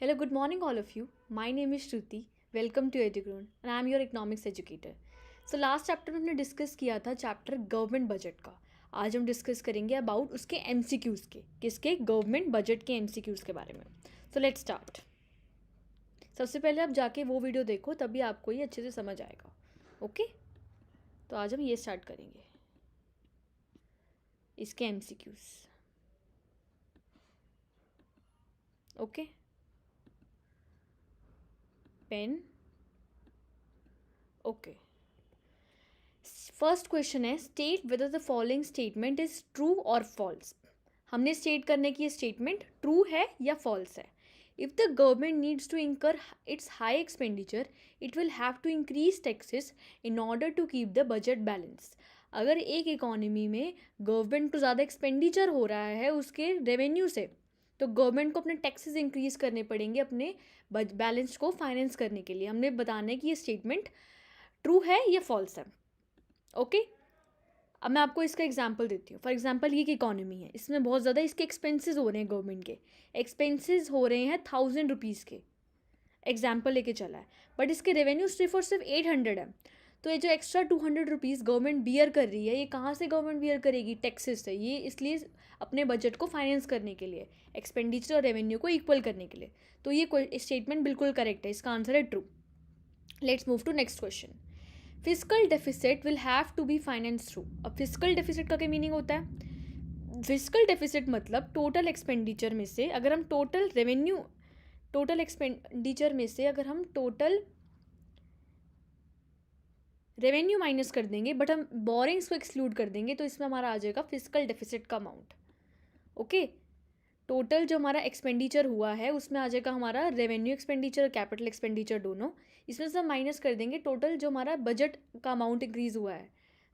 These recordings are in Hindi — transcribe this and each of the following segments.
Hello, good morning, all of you. My name is Shruti. Welcome to Edugrown and I am your economics educator. So last chapter में हमने डिस्कस किया था चैप्टर गवर्नमेंट बजट का. आज हम डिस्कस करेंगे अबाउट उसके एमसीक्यूज़ के किसके गवर्नमेंट बजट के एमसीक्यूज़ के बारे में. So let's start. सबसे पहले आप जाके वो वीडियो देखो तभी आपको ये अच्छे से समझ आएगा. ओके तो आज हम ये स्टार्ट करेंगे इसके MCQs. Okay pen. Okay first question है state whether the following statement is true और फॉल्स. हमने स्टेट करने की ये स्टेटमेंट ट्रू है या फॉल्स है. If the government needs to incur its high expenditure it will have to increase taxes in order to keep the budget balance. अगर एक इकोनॉमी में गवर्नमेंट को ज़्यादा एक्सपेंडिचर हो रहा है उसके रेवेन्यू से तो गवर्नमेंट को अपने टैक्सेस इंक्रीज करने पड़ेंगे अपने बैलेंस को फाइनेंस करने के लिए. हमने बताना है कि ये स्टेटमेंट ट्रू है या फॉल्स है. ओके अब मैं आपको इसका एग्जांपल देती हूँ. फॉर एग्जांपल ये एक इकोनॉमी है, इसमें बहुत ज़्यादा इसके एक्सपेंसेस हो रहे हैं. गवर्नमेंट के एक्सपेंसेस हो रहे हैं 1000 रुपीज़ के. एग्जांपल लेके चला है बट इसके रेवेन्यू सिर्फ और सिर्फ 800 है. तो ये जो एक्स्ट्रा 200 रुपीज़ गवर्नमेंट बियर कर रही है ये कहाँ से गवर्नमेंट बियर करेगी? टैक्सेस से. ये इसलिए अपने बजट को फाइनेंस करने के लिए, एक्सपेंडिचर और रेवेन्यू को इक्वल करने के लिए. तो ये स्टेटमेंट बिल्कुल करेक्ट है, इसका आंसर है true. Let's move to next question. Physical deficit will have to be finance through. अब फिजिकल डेफिसिट का क्या मीनिंग होता है? फिजिकल डेफिसिट मतलब टोटल एक्सपेंडिचर में से अगर हम टोटल एक्सपेंडिचर में से अगर हम टोटल रेवेन्यू माइनस कर देंगे बट हम बोरिंग्स को एक्सक्लूड कर देंगे तो इसमें हमारा आ जाएगा फिजिकल डेफिसिट का अमाउंट. ओके टोटल जो हमारा एक्सपेंडिचर हुआ है उसमें आ जाएगा हमारा रेवेन्यू एक्सपेंडिचर कैपिटल एक्सपेंडिचर दोनों. इसमें से हम माइनस कर देंगे टोटल जो हमारा बजट का अमाउंट इंक्रीज़ हुआ है.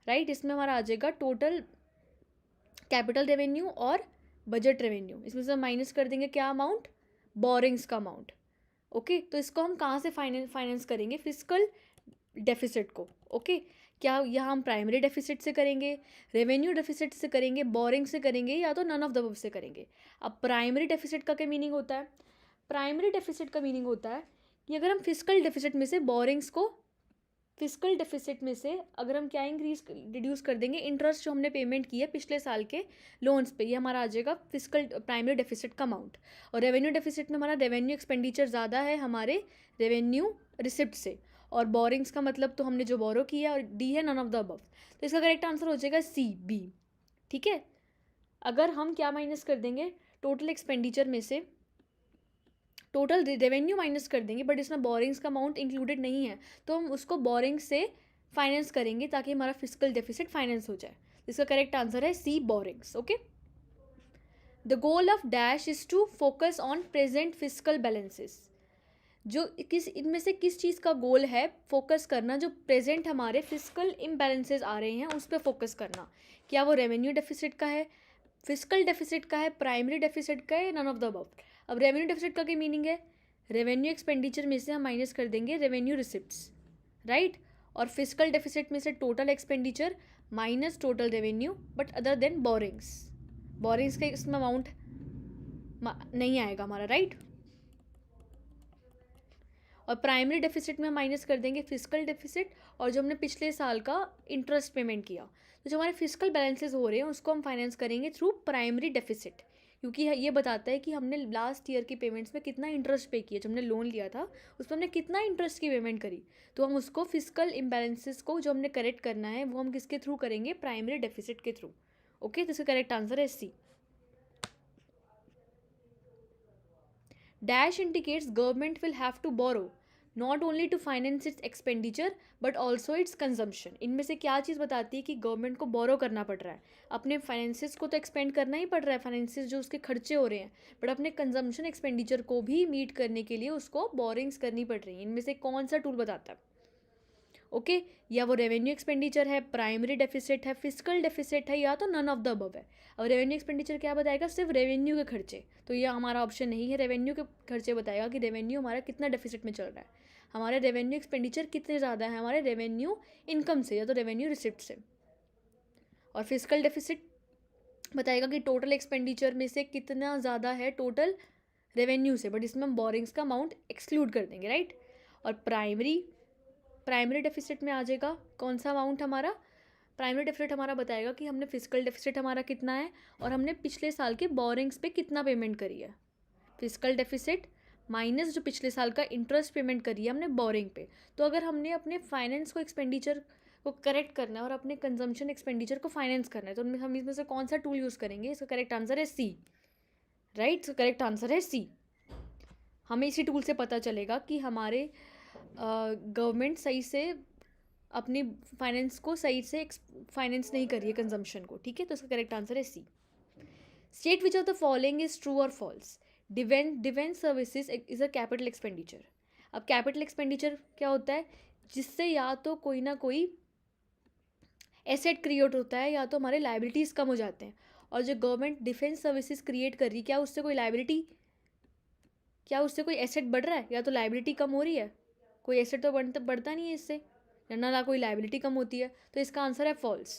राइट इसमें हमारा आ जाएगा टोटल कैपिटल रेवेन्यू और बजट रेवेन्यू. इसमें से हम माइनस कर देंगे क्या अमाउंट? बोरिंग्स का अमाउंट. ओके तो इसको हम कहाँ से फाइनेंस करेंगे? फिजिकल डेफिसिट को. ओके क्या यहाँ हम प्राइमरी डेफिसिट से करेंगे, रेवेन्यू डेफिसिट से करेंगे, बोरिंग से करेंगे या तो नन ऑफ द अबव से करेंगे? अब प्राइमरी डेफिसिट का क्या मीनिंग होता है? प्राइमरी डेफिसिट का मीनिंग होता है कि अगर हम फिजिकल डेफिसिट में से बोरिंग्स को फिजिकल डेफिसिट में से अगर हम क्या रिड्यूस कर देंगे इंटरेस्ट जो हमने पेमेंट की है पिछले साल के लोन्स पे, ये हमारा आ जाएगा फिजिकल प्राइमरी डेफिसिट का अमाउंट. और रेवेन्यू डेफिसिट में हमारा रेवेन्यू एक्सपेंडिचर ज़्यादा है हमारे रेवेन्यू रिसिप्ट से. और बोरिंग्स का मतलब तो हमने जो बोरो किया और डी है नन ऑफ द अबव. तो इसका करेक्ट आंसर हो जाएगा सी बी. ठीक है अगर हम क्या माइनस कर देंगे टोटल एक्सपेंडिचर में से टोटल रेवेन्यू माइनस कर देंगे बट इसमें बोरिंग्स का अमाउंट इंक्लूडेड नहीं है तो हम उसको बोरिंग से फाइनेंस करेंगे ताकि हमारा फिजिकल डेफिसिट फाइनेंस हो जाए. इसका करेक्ट आंसर है C borrowings. Okay the goal of dash is to focus on present physical balances. जो इनमें से किस चीज़ का गोल है फोकस करना? जो प्रेजेंट हमारे फिजिकल इम्बैलेंसेस आ रहे हैं उस पर फोकस करना. क्या वो रेवेन्यू डेफिसिट का है, फिजिकल डेफिसिट का है, प्राइमरी डेफिसिट का है, नन ऑफ द अबव? अब रेवेन्यू डेफिसिट का क्या मीनिंग है? रेवेन्यू एक्सपेंडिचर में से हम माइनस कर देंगे रेवेन्यू रिसिप्ट्स. राइट और फिजिकल डेफिसिट में से total expenditure minus total revenue but other than borings का इसमें अमाउंट नहीं आएगा हमारा. राइट और प्राइमरी डेफिसिट में हम माइनस कर देंगे फिजिकल डेफिसिट और जो हमने पिछले साल का इंटरेस्ट पेमेंट किया. तो जो हमारे फिजिकल बैलेंसेस हो रहे हैं उसको हम फाइनेंस करेंगे थ्रू प्राइमरी डेफिसिट क्योंकि ये बताता है कि हमने लास्ट ईयर की पेमेंट्स में कितना इंटरेस्ट पे किया. जब हमने लोन लिया था उस पर हमने कितना इंटरेस्ट की पेमेंट करी तो हम उसको फिजिकल इम्बैलेंसेस को जो हमने करेक्ट करना है वो हम किसके थ्रू करेंगे? प्राइमरी डेफिसिट के थ्रू. ओके तो इसका करेक्ट आंसर है C. Dash indicates government will have to borrow not only to finance its expenditure but also its consumption. इनमें से क्या चीज़ बताती है कि गवर्नमेंट को बोरो करना पड़ रहा है? अपने फाइनेंसिस को तो एक्सपेंड करना ही पड़ रहा है, फाइनेंसिस जो उसके खर्चे हो रहे हैं, बट अपने कंजम्पशन एक्सपेंडिचर को भी मीट करने के लिए उसको बोरिंग्स करनी पड़ रही है. इनमें से कौन सा टूल बताता है? ओके या वो रेवेन्यू एक्सपेंडिचर है, प्राइमरी डेफिसिट है, फिजिकल डेफिसिट है या तो नन ऑफ द अबव है. और रेवेन्यू एक्सपेंडिचर क्या बताएगा? सिर्फ रेवेन्यू के खर्चे. तो ये हमारा ऑप्शन नहीं है. रेवेन्यू के खर्चे बताएगा कि रेवेन्यू हमारा कितना डेफिसिट में चल रहा है, हमारे रेवेन्यू एक्सपेंडिचर कितने ज़्यादा है हमारे रेवेन्यू इनकम से या तो रेवेन्यू रिसिप्ट से. और फिजिकल डेफिसिट बताएगा कि टोटल एक्सपेंडिचर में से कितना ज़्यादा है टोटल रेवेन्यू से, बट इसमें हम बोरिंग्स का अमाउंट एक्सक्लूड कर देंगे, राइट। और प्राइमरी डेफिसिट में आ जाएगा कौन सा अमाउंट हमारा, प्राइमरी डेफिसिट हमारा बताएगा कि हमने फिजिकल डेफिसिट हमारा कितना है और हमने पिछले साल के बोरिंग्स पे कितना पेमेंट करी है। फिजिकल डेफिसिट माइनस जो पिछले साल का इंटरेस्ट पेमेंट करी है हमने बोरिंग पे। तो अगर हमने अपने फाइनेंस को एक्सपेंडिचर को करेक्ट करना है और अपने कंजम्पशन एक्सपेंडिचर को फाइनेंस करना है, तो हम इसमें से कौन सा टूल यूज़ करेंगे। इसका करेक्ट आंसर है सी, राइट। इसका करेक्ट आंसर है सी। हमें इसी टूल से पता चलेगा कि हमारे गवर्नमेंट सही से अपनी फाइनेंस को सही से फाइनेंस नहीं कर रही है कंजम्पशन को, ठीक है। तो इसका करेक्ट आंसर है C. State which of the following is true और false. Defence services is a capital expenditure. अब कैपिटल एक्सपेंडिचर क्या होता है, जिससे या तो कोई ना कोई एसेट क्रिएट होता है या तो हमारे लाइबिलिटीज़ कम हो जाते हैं। और जो गवर्नमेंट डिफेंस सर्विसेज क्रिएट कर रही है, क्या उससे कोई लाइबिलिटी, क्या उससे कोई एसेट बढ़ रहा है या तो लाइबिलिटी कम हो रही है। कोई एसेट तो बढ़ता नहीं है इससे, ना कोई लाइबिलिटी कम होती है। तो इसका आंसर है फॉल्स,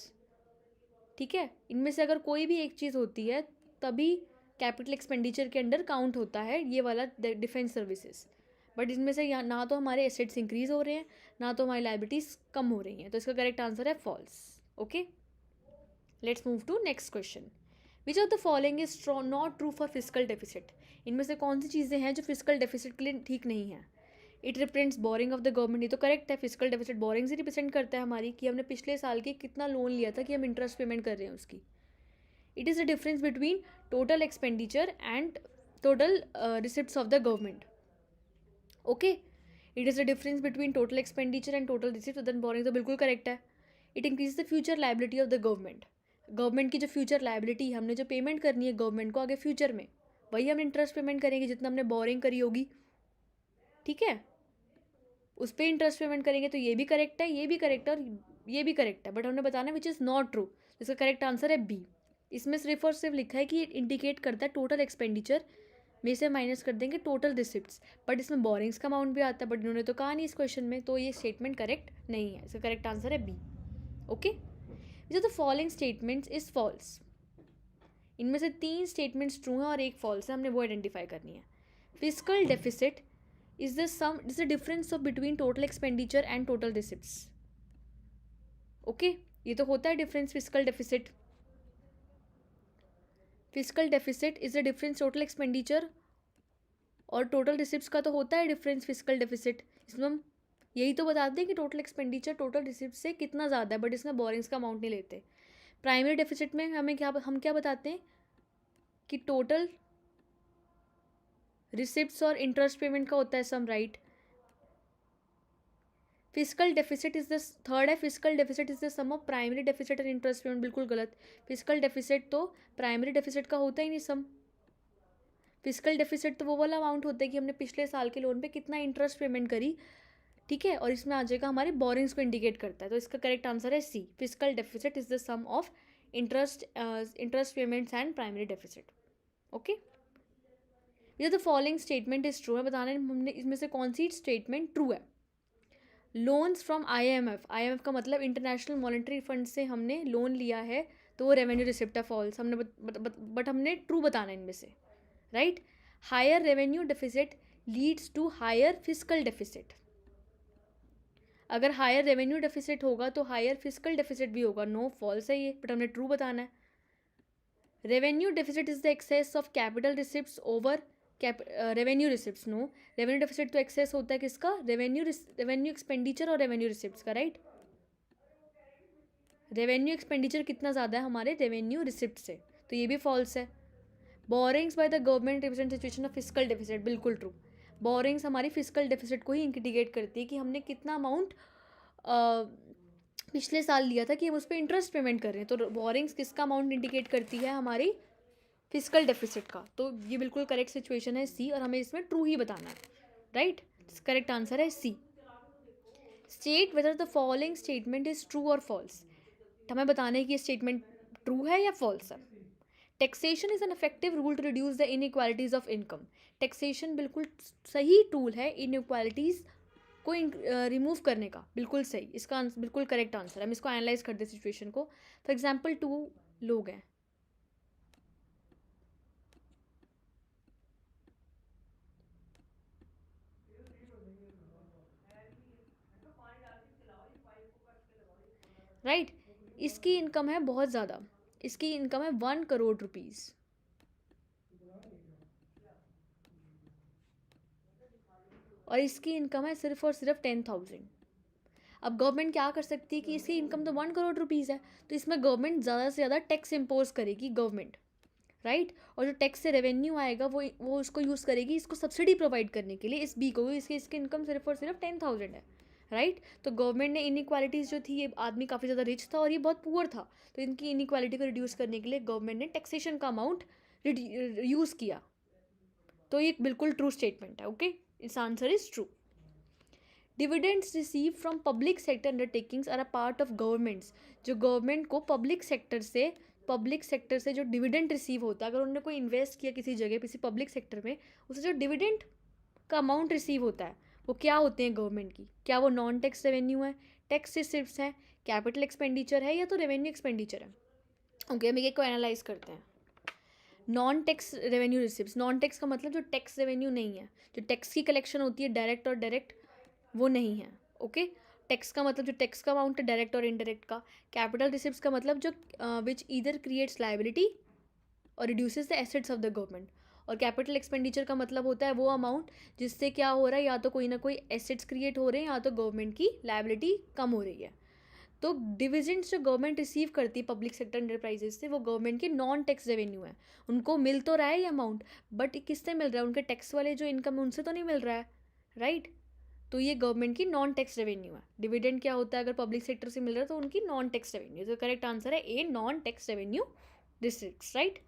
ठीक है। इनमें से अगर कोई भी एक चीज़ होती है तभी कैपिटल एक्सपेंडिचर के अंडर काउंट होता है ये वाला डिफेंस सर्विसेज। बट इसमें से यहाँ ना तो हमारे एसेट्स इंक्रीज हो रहे हैं ना तो हमारी लाइबिलिटीज़ कम हो रही हैं। तो इसका करेक्ट आंसर है false, okay. Let's move to next question. Which of the following is not true for physical deficit. इनमें से कौन सी चीज़ें हैं जो फिजिकल डेफिसिट के लिए ठीक नहीं है। It represents borrowing of the government, ये तो करेक्ट है। फिजिकल डेफिसिट बोरिंग से रिप्रेजेंट करता है हमारी कि हमने पिछले साल के कितना लोन लिया था कि हम इंटरेस्ट पेमेंट कर रहे हैं उसकी। It is the difference between total expenditure and total receipts of the government, okay. It is the difference between total expenditure and total receipt, then borrowing तो बिल्कुल करेक्ट है। It increase the future liability of the government. Government की जो फ्यूचर लाइबिलिटी, हमने जो पेमेंट करनी है गवर्नमेंट को आगे फ्यूचर में, वही हम इंटरेस्ट पेमेंट करेंगे जितना हमने बोरिंग करी होगी, ठीक है। उस पर इंटरेस्ट पेमेंट करेंगे। तो ये भी करेक्ट है, ये भी करेक्ट है और ये भी करेक्ट है, बट हमने बताना है विच इज़ नॉट ट्रू। इसका करेक्ट आंसर है बी। इसमें सिर्फ और सिर्फ लिखा है कि इंडिकेट करता है टोटल एक्सपेंडिचर में से माइनस कर देंगे टोटल रिसिप्ट्स, बट इसमें बोरिंग्स का अमाउंट भी आता है, बट इन्होंने तो कहा नहीं इस क्वेश्चन में, तो ये स्टेटमेंट करेक्ट नहीं है। इसका करेक्ट आंसर है B, okay. Which of the following statements is false. इनमें से 3 स्टेटमेंट्स ट्रू हैं और एक फॉल्स है, हमने वो आइडेंटिफाई करनी है। Physical deficit is the difference of between total expenditure and total receipts, okay। ये तो होता है difference. Physical deficit is the difference total expenditure और टोटल रिसिप्ट्स का तो होता है डिफरेंस फिजिकल डेफिसिट। इसमें हम यही तो बताते हैं कि टोटल एक्सपेंडिचर टोटल रिसिप्ट से कितना ज़्यादा है, बट इसमें बोरिंग्स का अमाउंट नहीं लेते। प्राइमरी डेफिसिट में हम क्या बताते हैं कि टोटल रिसिप्ट्स और इंटरेस्ट पेमेंट का होता है sum, right. Physical deficit is the third है। Physical deficit is the sum of primary deficit और इंटरेस्ट पेमेंट, बिल्कुल गलत। फिजिकल डेफिसिट तो प्राइमरी डेफिसिट का होता ही नहीं सम। फिजिकल डेफिसिट तो वो वाला अमाउंट होता है कि हमने पिछले साल के लोन पे कितना इंटरेस्ट पेमेंट करी, ठीक है। और इसमें आ जाएगा हमारे बोरिंग्स को इंडिकेट करता है। तो इसका करेक्ट आंसर है C. Physical deficit is the sum of interest payments and primary deficit, okay. ये the following statement is true है, बताना है हमने इसमें से कौन सी स्टेटमेंट ट्रू है। लोन्स फ्रॉम IMF का मतलब इंटरनेशनल मॉनेटरी फंड से हमने लोन लिया है, तो वो रेवेन्यू रिसिप्ट है, फॉल्स। हमने बट हमने ट्रू बताना है इनमें से, right. Higher revenue deficit leads to higher physical deficit. अगर हायर रेवेन्यू डेफिसिट होगा तो हायर फिजिकल डेफिसिट भी होगा, नो फॉल्स है ये, बट हमने ट्रू बताना है। Revenue deficit is the excess of capital receipts over revenue receipts, no. Revenue deficit तो एक्सेस होता है किसका, रेवेन्यू एक्सपेंडिचर और रेवेन्यू रिसिप्ट्स का, राइट। रेवेन्यू एक्सपेंडिचर कितना ज़्यादा है हमारे रेवेन्यू रिसिप्ट से, तो ये भी फॉल्स है। Borings bye the government represent situation of physical deficit, बिल्कुल ट्रू। बोरिंग्स हमारी फिजिकल डेफिसिट को ही इंडिकेट करती है कि हमने कितना अमाउंट पिछले साल लिया था कि हम उस पर इंटरेस्ट पेमेंट कर रहे हैं। तो बोरिंग्स किसका अमाउंट इंडिकेट करती है, हमारी फिजिकल डेफिसिट का। तो ये बिल्कुल करेक्ट सिचुएशन है सी, और हमें इसमें ट्रू ही बताना है, राइट। करेक्ट आंसर है C. State whether the following statement is true और फॉल्स। हमें बताना है कि ये स्टेटमेंट ट्रू है या फॉल्स है। Taxation is an effective rule to reduce the inequalities of income. Taxation बिल्कुल सही टूल है इनइक्वालिटीज़ को रिमूव करने का, बिल्कुल सही। इसका बिल्कुल करेक्ट आंसर है। हम इसको एनालाइज करते हैं सिचुएशन को। फॉर एग्जाम्पल 2 लोग हैं, राइट। इसकी इनकम है बहुत ज़्यादा, इसकी इनकम है 1 करोड़ रुपीज़, और इसकी इनकम है सिर्फ और सिर्फ 10,000। अब गवर्नमेंट क्या कर सकती है कि इसकी इनकम तो 1 करोड़ रुपीज़ है, तो इसमें गवर्नमेंट ज़्यादा से ज़्यादा टैक्स इम्पोज करेगी गवर्नमेंट, राइट। और जो टैक्स से रेवेन्यू आएगा वो उसको यूज़ करेगी इसको सब्सिडी प्रोवाइड करने के लिए इस बी को, इसकी इनकम सिर्फ और सिर्फ 10,000 है, राइट। तो गवर्नमेंट ने इनइक्वालिटीज़ जो थी, ये आदमी काफ़ी ज़्यादा रिच था और ये बहुत पुअर था, तो इनकी इनइक्वालिटी को रिड्यूस करने के लिए गवर्नमेंट ने टैक्सेशन का अमाउंट यूज़ किया। तो ये बिल्कुल ट्रू स्टेटमेंट है, ओके, इस answer is true. Dividends receive from public sector undertakings are a part of governments. जो गवर्नमेंट को पब्लिक सेक्टर से जो डिविडेंड रिसीव होता है, अगर उन्होंने कोई इन्वेस्ट किया किसी जगह किसी पब्लिक सेक्टर में, उसे जो डिविडेंड का अमाउंट रिसीव होता है वो क्या होते हैं गवर्नमेंट की? क्या वो नॉन टैक्स रेवेन्यू है, टैक्स रिसिप्ट्स है, कैपिटल एक्सपेंडिचर है, या तो रेवेन्यू एक्सपेंडिचर है? ओके, हम एक को एनालाइज करते हैं। Non tax revenue receipts, non tax का मतलब जो टैक्स रेवेन्यू नहीं है, जो टैक्स की कलेक्शन होती है डायरेक्ट और डायरेक्ट, वो नहीं है, ओके। टैक्स का मतलब जो टैक्स का अमाउंट है डायरेक्ट और इनडायरेक्ट का। कैपिटल रिसिप्ट्स का मतलब जो विच ईदर क्रिएट्स लायबिलिटी और reduces the assets of the government. और कैपिटल एक्सपेंडिचर का मतलब होता है वो अमाउंट जिससे क्या हो रहा है, या तो कोई ना कोई एसेट्स क्रिएट हो रहे हैं या तो गवर्नमेंट की लायबिलिटी कम हो रही है। तो डिविडेंड्स जो गवर्नमेंट रिसीव करती है पब्लिक सेक्टर एंटरप्राइजेस से, वो गवर्नमेंट के नॉन टैक्स रेवेन्यू है। उनको मिल तो रहा है ये अमाउंट, बट किससे मिल रहा है? उनके टैक्स वाले जो इनकम है उनसे तो नहीं मिल रहा है, राइट। तो ये गवर्नमेंट की नॉन टैक्स रेवेन्यू है। डिविडेंड क्या होता है? अगर पब्लिक सेक्टर से मिल रहा है तो उनकी नॉन टैक्स रेवेन्यू। तो करेक्ट आंसर है A, non tax revenue receipts, right.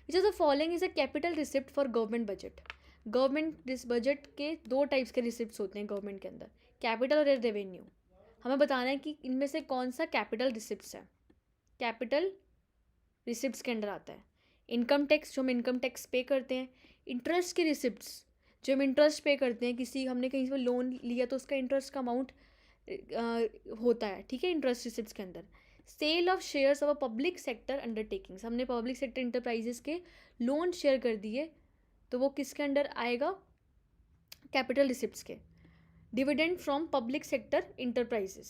Which of the following is a capital receipt for government budget. Government budget के दो टाइप्स के रिसिप्ट्स होते हैं गवर्नमेंट के अंदर, कैपिटल और रेवेन्यू। हमें बताना है कि इनमें से कौन सा कैपिटल रिसिप्ट्स है। कैपिटल रिसिप्ट्स के अंडर आता है इनकम टैक्स, जो हम इनकम टैक्स पे करते हैं। इंटरेस्ट के रिसिप्ट्स, जो हम इंटरेस्ट पे करते हैं, किसी हमने कहीं से लोन लिया तो उसका इंटरेस्ट का अमाउंट होता है, ठीक है, इंटरेस्ट रिसिप्ट्स के अंदर। Sale of shares of a public sector undertakings, हमने पब्लिक सेक्टर इंटरप्राइजेस के लोन शेयर कर दिए तो वो किसके अंडर आएगा? कैपिटल रिसिप्ट्स के। Dividend from public sector enterprises,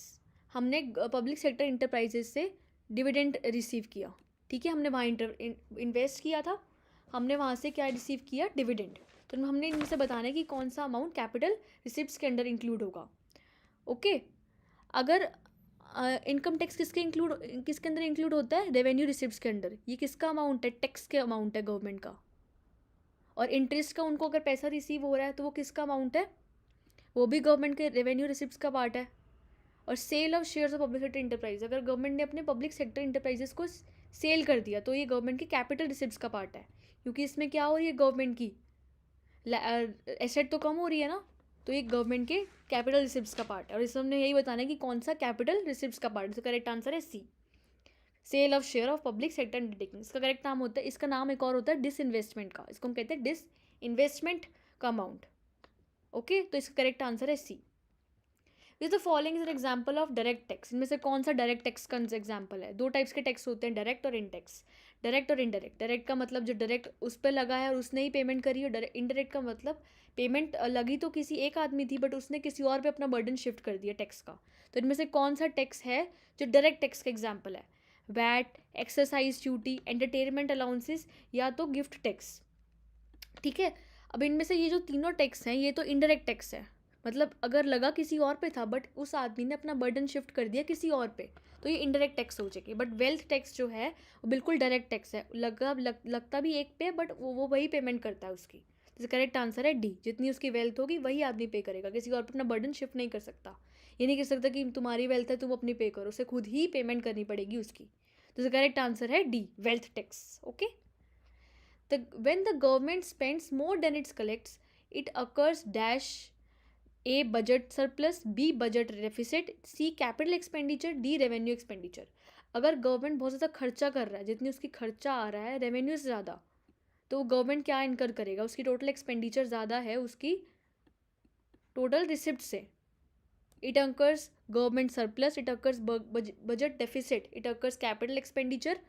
हमने पब्लिक सेक्टर इंटरप्राइजेस से डिविडेंड रिसीव किया, ठीक है, हमने वहाँ इन्वेस्ट किया था, हमने वहाँ से क्या रिसीव किया? डिविडेंड। तो हमने इनमें से बताना है कि कौन सा अमाउंट कैपिटल रिसिप्ट्स के अंडर इंक्लूड होगा, ओके। अगर इनकम टैक्स किसके अंदर इंक्लूड होता है? रेवेन्यू रिसिप्ट्स के अंदर। ये किसका अमाउंट है? टैक्स के अमाउंट है गवर्नमेंट का। और इंटरेस्ट का उनको अगर पैसा रिसीव हो रहा है तो वो किसका अमाउंट है? वो भी गवर्नमेंट के रेवेन्यू रिसिप्ट्स का पार्ट है। और sale of shares of public sector enterprise, अगर गवर्नमेंट ने अपने पब्लिक सेक्टर इंटरप्राइजेस को सेल कर दिया तो ये गवर्नमेंट के कैपिटल रिसिप्ट्स का पार्ट है, क्योंकि इसमें क्या हो रही है? गवर्नमेंट की एसेट तो कम हो रही है ना, तो ये गवर्नमेंट के कैपिटल रिसिप्ट्स का पार्ट है। और इसमें हमने यही बताना है कि कौन सा कैपिटल रिसिप्ट्स का पार्ट है। तो करेक्ट आंसर है C, sale of share of public sector undertaking. इसका करेक्ट नाम होता है, इसका नाम एक और होता है डिसइन्वेस्टमेंट का, इसको हम कहते हैं डिसइन्वेस्टमेंट का अमाउंट, ओके। तो इसका करेक्ट आंसर है C. This the following is an example of direct tax, इनमें से कौन सा डायरेक्ट टैक्स का एग्जाम्पल है? दो टाइप्स के टैक्स होते हैं, डायरेक्ट और इनटैक्स। डायरेक्ट और इनडायरेक्ट, डायरेक्ट का मतलब जो डायरेक्ट उस पर लगा है और उसने ही पेमेंट करी, और इनडायरेक्ट का मतलब पेमेंट लगी तो किसी एक आदमी थी बट उसने किसी और पे अपना बर्डन शिफ्ट कर दिया टैक्स का। तो इनमें से कौन सा टैक्स है जो डायरेक्ट टैक्स का एग्जाम्पल है? VAT, excise duty, entertainment allowances, या तो गिफ्ट टैक्स, ठीक है। अब इनमें से ये जो तीनों टैक्स हैं ये तो इनडायरेक्ट टैक्स है, मतलब अगर लगा किसी और पे था बट उस आदमी ने अपना बर्डन शिफ्ट कर दिया किसी और पे, तो ये इनडायरेक्ट टैक्स हो जाएगी। बट वेल्थ टैक्स जो है वो बिल्कुल डायरेक्ट टैक्स है, लगता भी एक पे बट वो वही पेमेंट करता है उसकी। जैसे करेक्ट आंसर है डी, जितनी उसकी वेल्थ होगी वही आदमी पे करेगा, किसी और पे अपना बर्डन शिफ्ट नहीं कर सकता। ये नहीं कर सकता कि तुम्हारी वेल्थ है तुम अपनी पे करो, उसे खुद ही पेमेंट करनी पड़ेगी उसकी। तो करेक्ट आंसर है D, wealth tax, okay. When the government spends more than it collects, it occurs dash A, budget surplus, B, budget deficit, C, capital expenditure, D, revenue expenditure. अगर गवर्नमेंट बहुत ज़्यादा खर्चा कर रहा है, जितनी उसकी खर्चा आ रहा है रेवेन्यू से ज़्यादा, तो गवर्नमेंट क्या इनकर करेगा? उसकी टोटल एक्सपेंडिचर ज़्यादा है उसकी टोटल रिसिप्ट से। It occurs government surplus, it occurs budget deficit, it occurs capital expenditure,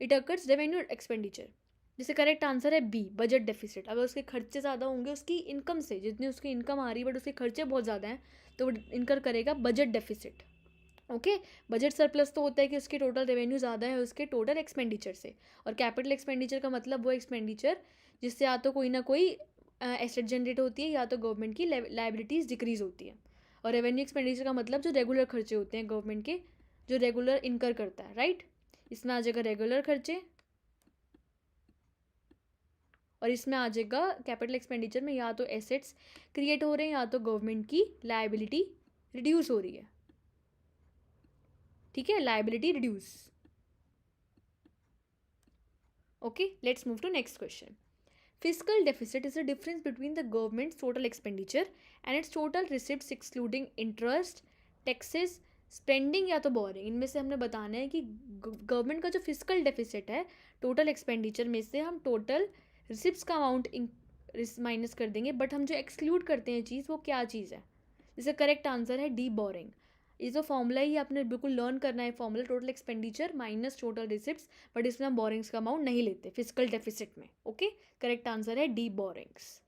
it occurs revenue expenditure. जिससे करेक्ट आंसर है बी, बजट डेफिसिट। अगर उसके खर्चे ज़्यादा होंगे उसकी इनकम से, जितनी उसकी इनकम आ रही है बट उसके खर्चे बहुत ज़्यादा हैं, तो वो इनकर करेगा budget deficit, okay. Budget surplus तो होता है कि उसके टोटल रेवेन्यू ज़्यादा है उसके टोटल एक्सपेंडिचर से, और कैपिटल एक्सपेंडिचर का मतलब वो एक्सपेंडिचर जिससे या तो कोई ना कोई एसेट जनरेट होती है या तो गवर्नमेंट की लाइबिलिटीज़ डिक्रीज होती है। और रेवेन्यू एक्सपेंडिचर का मतलब जो रेगुलर खर्चे होते हैं गवर्नमेंट के, जो रेगुलर इनकर करता है, राइट। इसमें आ जाएगा रेगुलर खर्चे, और इसमें आ जाएगा कैपिटल एक्सपेंडिचर में या तो एसेट्स क्रिएट हो रहे हैं या तो गवर्नमेंट की लाइबिलिटी रिड्यूस हो रही है, ठीक है, liability reduce. Okay, let's move to next question. Fiscal deficit is the difference between the government's total expenditure and its total receipts excluding interest, taxes, spending या तो बोरिंग। इनमें से हमने बताना है कि गवर्नमेंट का जो फिजिकल डेफिसिट है टोटल एक्सपेंडिचर में से हम टोटल रिसिप्ट्स का अमाउंट माइनस कर देंगे, बट हम जो एक्सक्लूड करते हैं चीज़ वो क्या चीज़ है। इसका करेक्ट आंसर है डी, बोरिंग। ये जो फॉर्मूला ही आपने बिल्कुल लर्न करना है, formula total expenditure minus total receipts, but इसमें हम बोरिंग्स का अमाउंट नहीं लेते फिजिकल डेफिसिट में। ओके, करेक्ट आंसर है D, borings.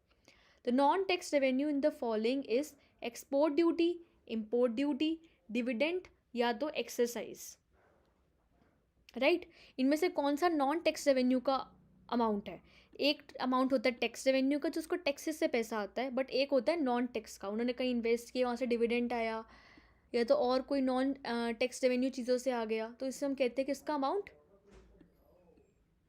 The non tax revenue in the following is export duty, import duty, dividend या तो एक्सरसाइज, राइट। इनमें से कौन सा नॉन टैक्स रेवेन्यू का अमाउंट है। एक अमाउंट होता है टैक्स रेवेन्यू का जो उसको टैक्सेस से पैसा आता है, बट एक होता है नॉन टैक्स का, उन्होंने कहीं इन्वेस्ट किया वहाँ से डिविडेंड आया, या तो और कोई नॉन टैक्स रेवेन्यू चीज़ों से आ गया, तो इससे हम कहते हैं कि इसका अमाउंट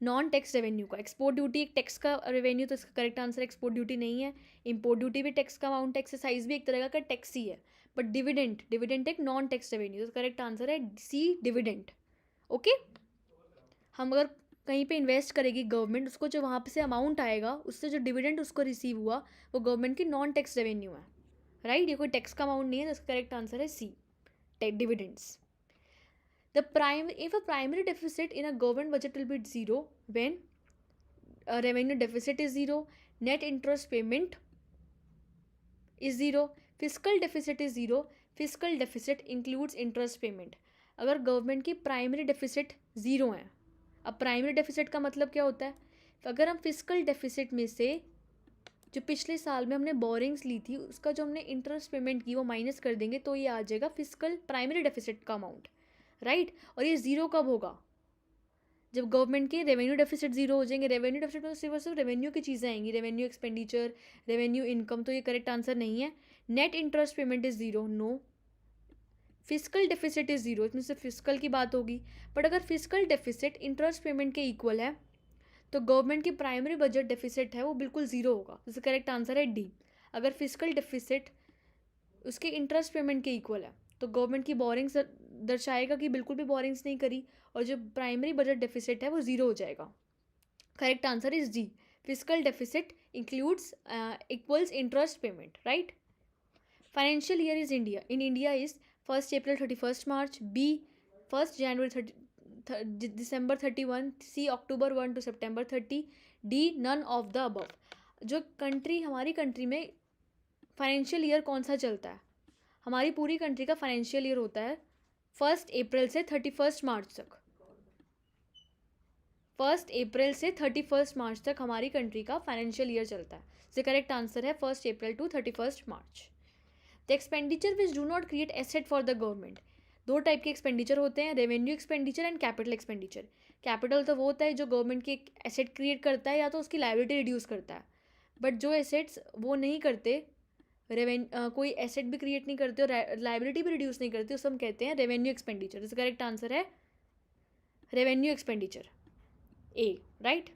नॉन टैक्स रेवेन्यू का। एक्सपोर्ट ड्यूटी एक टैक्स का रेवेन्यू, तो इसका करेक्ट आंसर एक्सपोर्ट ड्यूटी नहीं है। इम्पोर्ट ड्यूटी भी टैक्स का अमाउंट, एक्सरसाइज भी एक तरह का टैक्स ही है, बट डिविडेंड एक नॉन टैक्स रेवेन्यू, तो करेक्ट आंसर है सी, डिविडेंड। ओके, हम अगर कहीं पे इन्वेस्ट करेगी गवर्नमेंट, उसको जो वहाँ पे से अमाउंट आएगा उससे जो डिविडेंड उसको रिसीव हुआ वो गवर्नमेंट की नॉन टैक्स रेवेन्यू है, राइट। ये कोई टैक्स का अमाउंट नहीं है, तो इसका करेक्ट आंसर है सी, dividends. If a primary deficit in a government budget will be zero when a revenue deficit is zero, net interest payment is zero, fiscal deficit is zero, fiscal deficit includes interest payment. अगर गवर्नमेंट की प्राइमरी डेफिसिट ज़ीरो है, अब प्राइमरी डेफिसिट का मतलब क्या होता है, तो अगर हम फिजिकल डेफिसिट में से जो पिछले साल में हमने बोरिंग्स ली थी उसका जो हमने इंटरेस्ट पेमेंट की वो माइनस कर देंगे, तो ये आ जाएगा फिजिकल प्राइमरी डेफिसिट का अमाउंट, राइट। और ये ज़ीरो कब होगा, जब गवर्नमेंट के रेवेन्यू डेफिसिट ज़ीरो हो जाएंगे। रेवेन्यू डेफिसिट में सिर्फ और सिर्फ रेवेन्यू की चीज़ें आएंगी, रेवेन्यू एक्सपेंडिचर, रेवेन्यू इनकम, तो ये करेक्ट आंसर नहीं है। Net interest payment is zero, no. Physical deficit is zero, इसमें सिर्फ फिजिकल की बात होगी, बट अगर फिजिकल डेफिसिट इंटरेस्ट पेमेंट के इक्वल है तो गवर्नमेंट की प्राइमरी बजट डेफिसिट है वो बिल्कुल ज़ीरो होगा, जिसका करेक्ट आंसर है डी। अगर फिजिकल डेफिसिट उसके इंटरेस्ट पेमेंट के इक्वल है तो गवर्नमेंट की बोरिंग्स दर्शाएगा कि बिल्कुल भी बोरिंग्स नहीं करी, और जो प्राइमरी बजट डेफिसिट है वो ज़ीरो हो जाएगा। Correct answer is D, physical deficit includes equals interest payment, right. Financial year is India in India is 1 April 31 March, B 1 January December 31, C October 1 to September 30, D none of the above. जो कंट्री हमारी कंट्री में फाइनेंशियल ईयर कौन सा चलता है, हमारी पूरी कंट्री का फाइनेंशियल ईयर होता है 1 April से 31 March तक। 1 April से 31 March तक हमारी कंट्री का फाइनेंशियल ईयर चलता है, इससे करेक्ट आंसर है 1 April to 31 March। The expenditure which do not create asset for the government. दो टाइप के एक्सपेंडिचर होते हैं, revenue expenditure and capital expenditure. Capital तो वो होता है जो गवर्नमेंट की एसेट क्रिएट करता है या तो उसकी लाइबिलिटी रिड्यूस करता है, बट जो एसेट्स वो नहीं करते, कोई एसेट भी क्रिएट नहीं करते और लाइबिलिटी भी रिड्यूस नहीं करते, उसे हम कहते हैं रेवेन्यू एक्सपेंडिचर। इसका करेक्ट आंसर है revenue expenditure, A, right.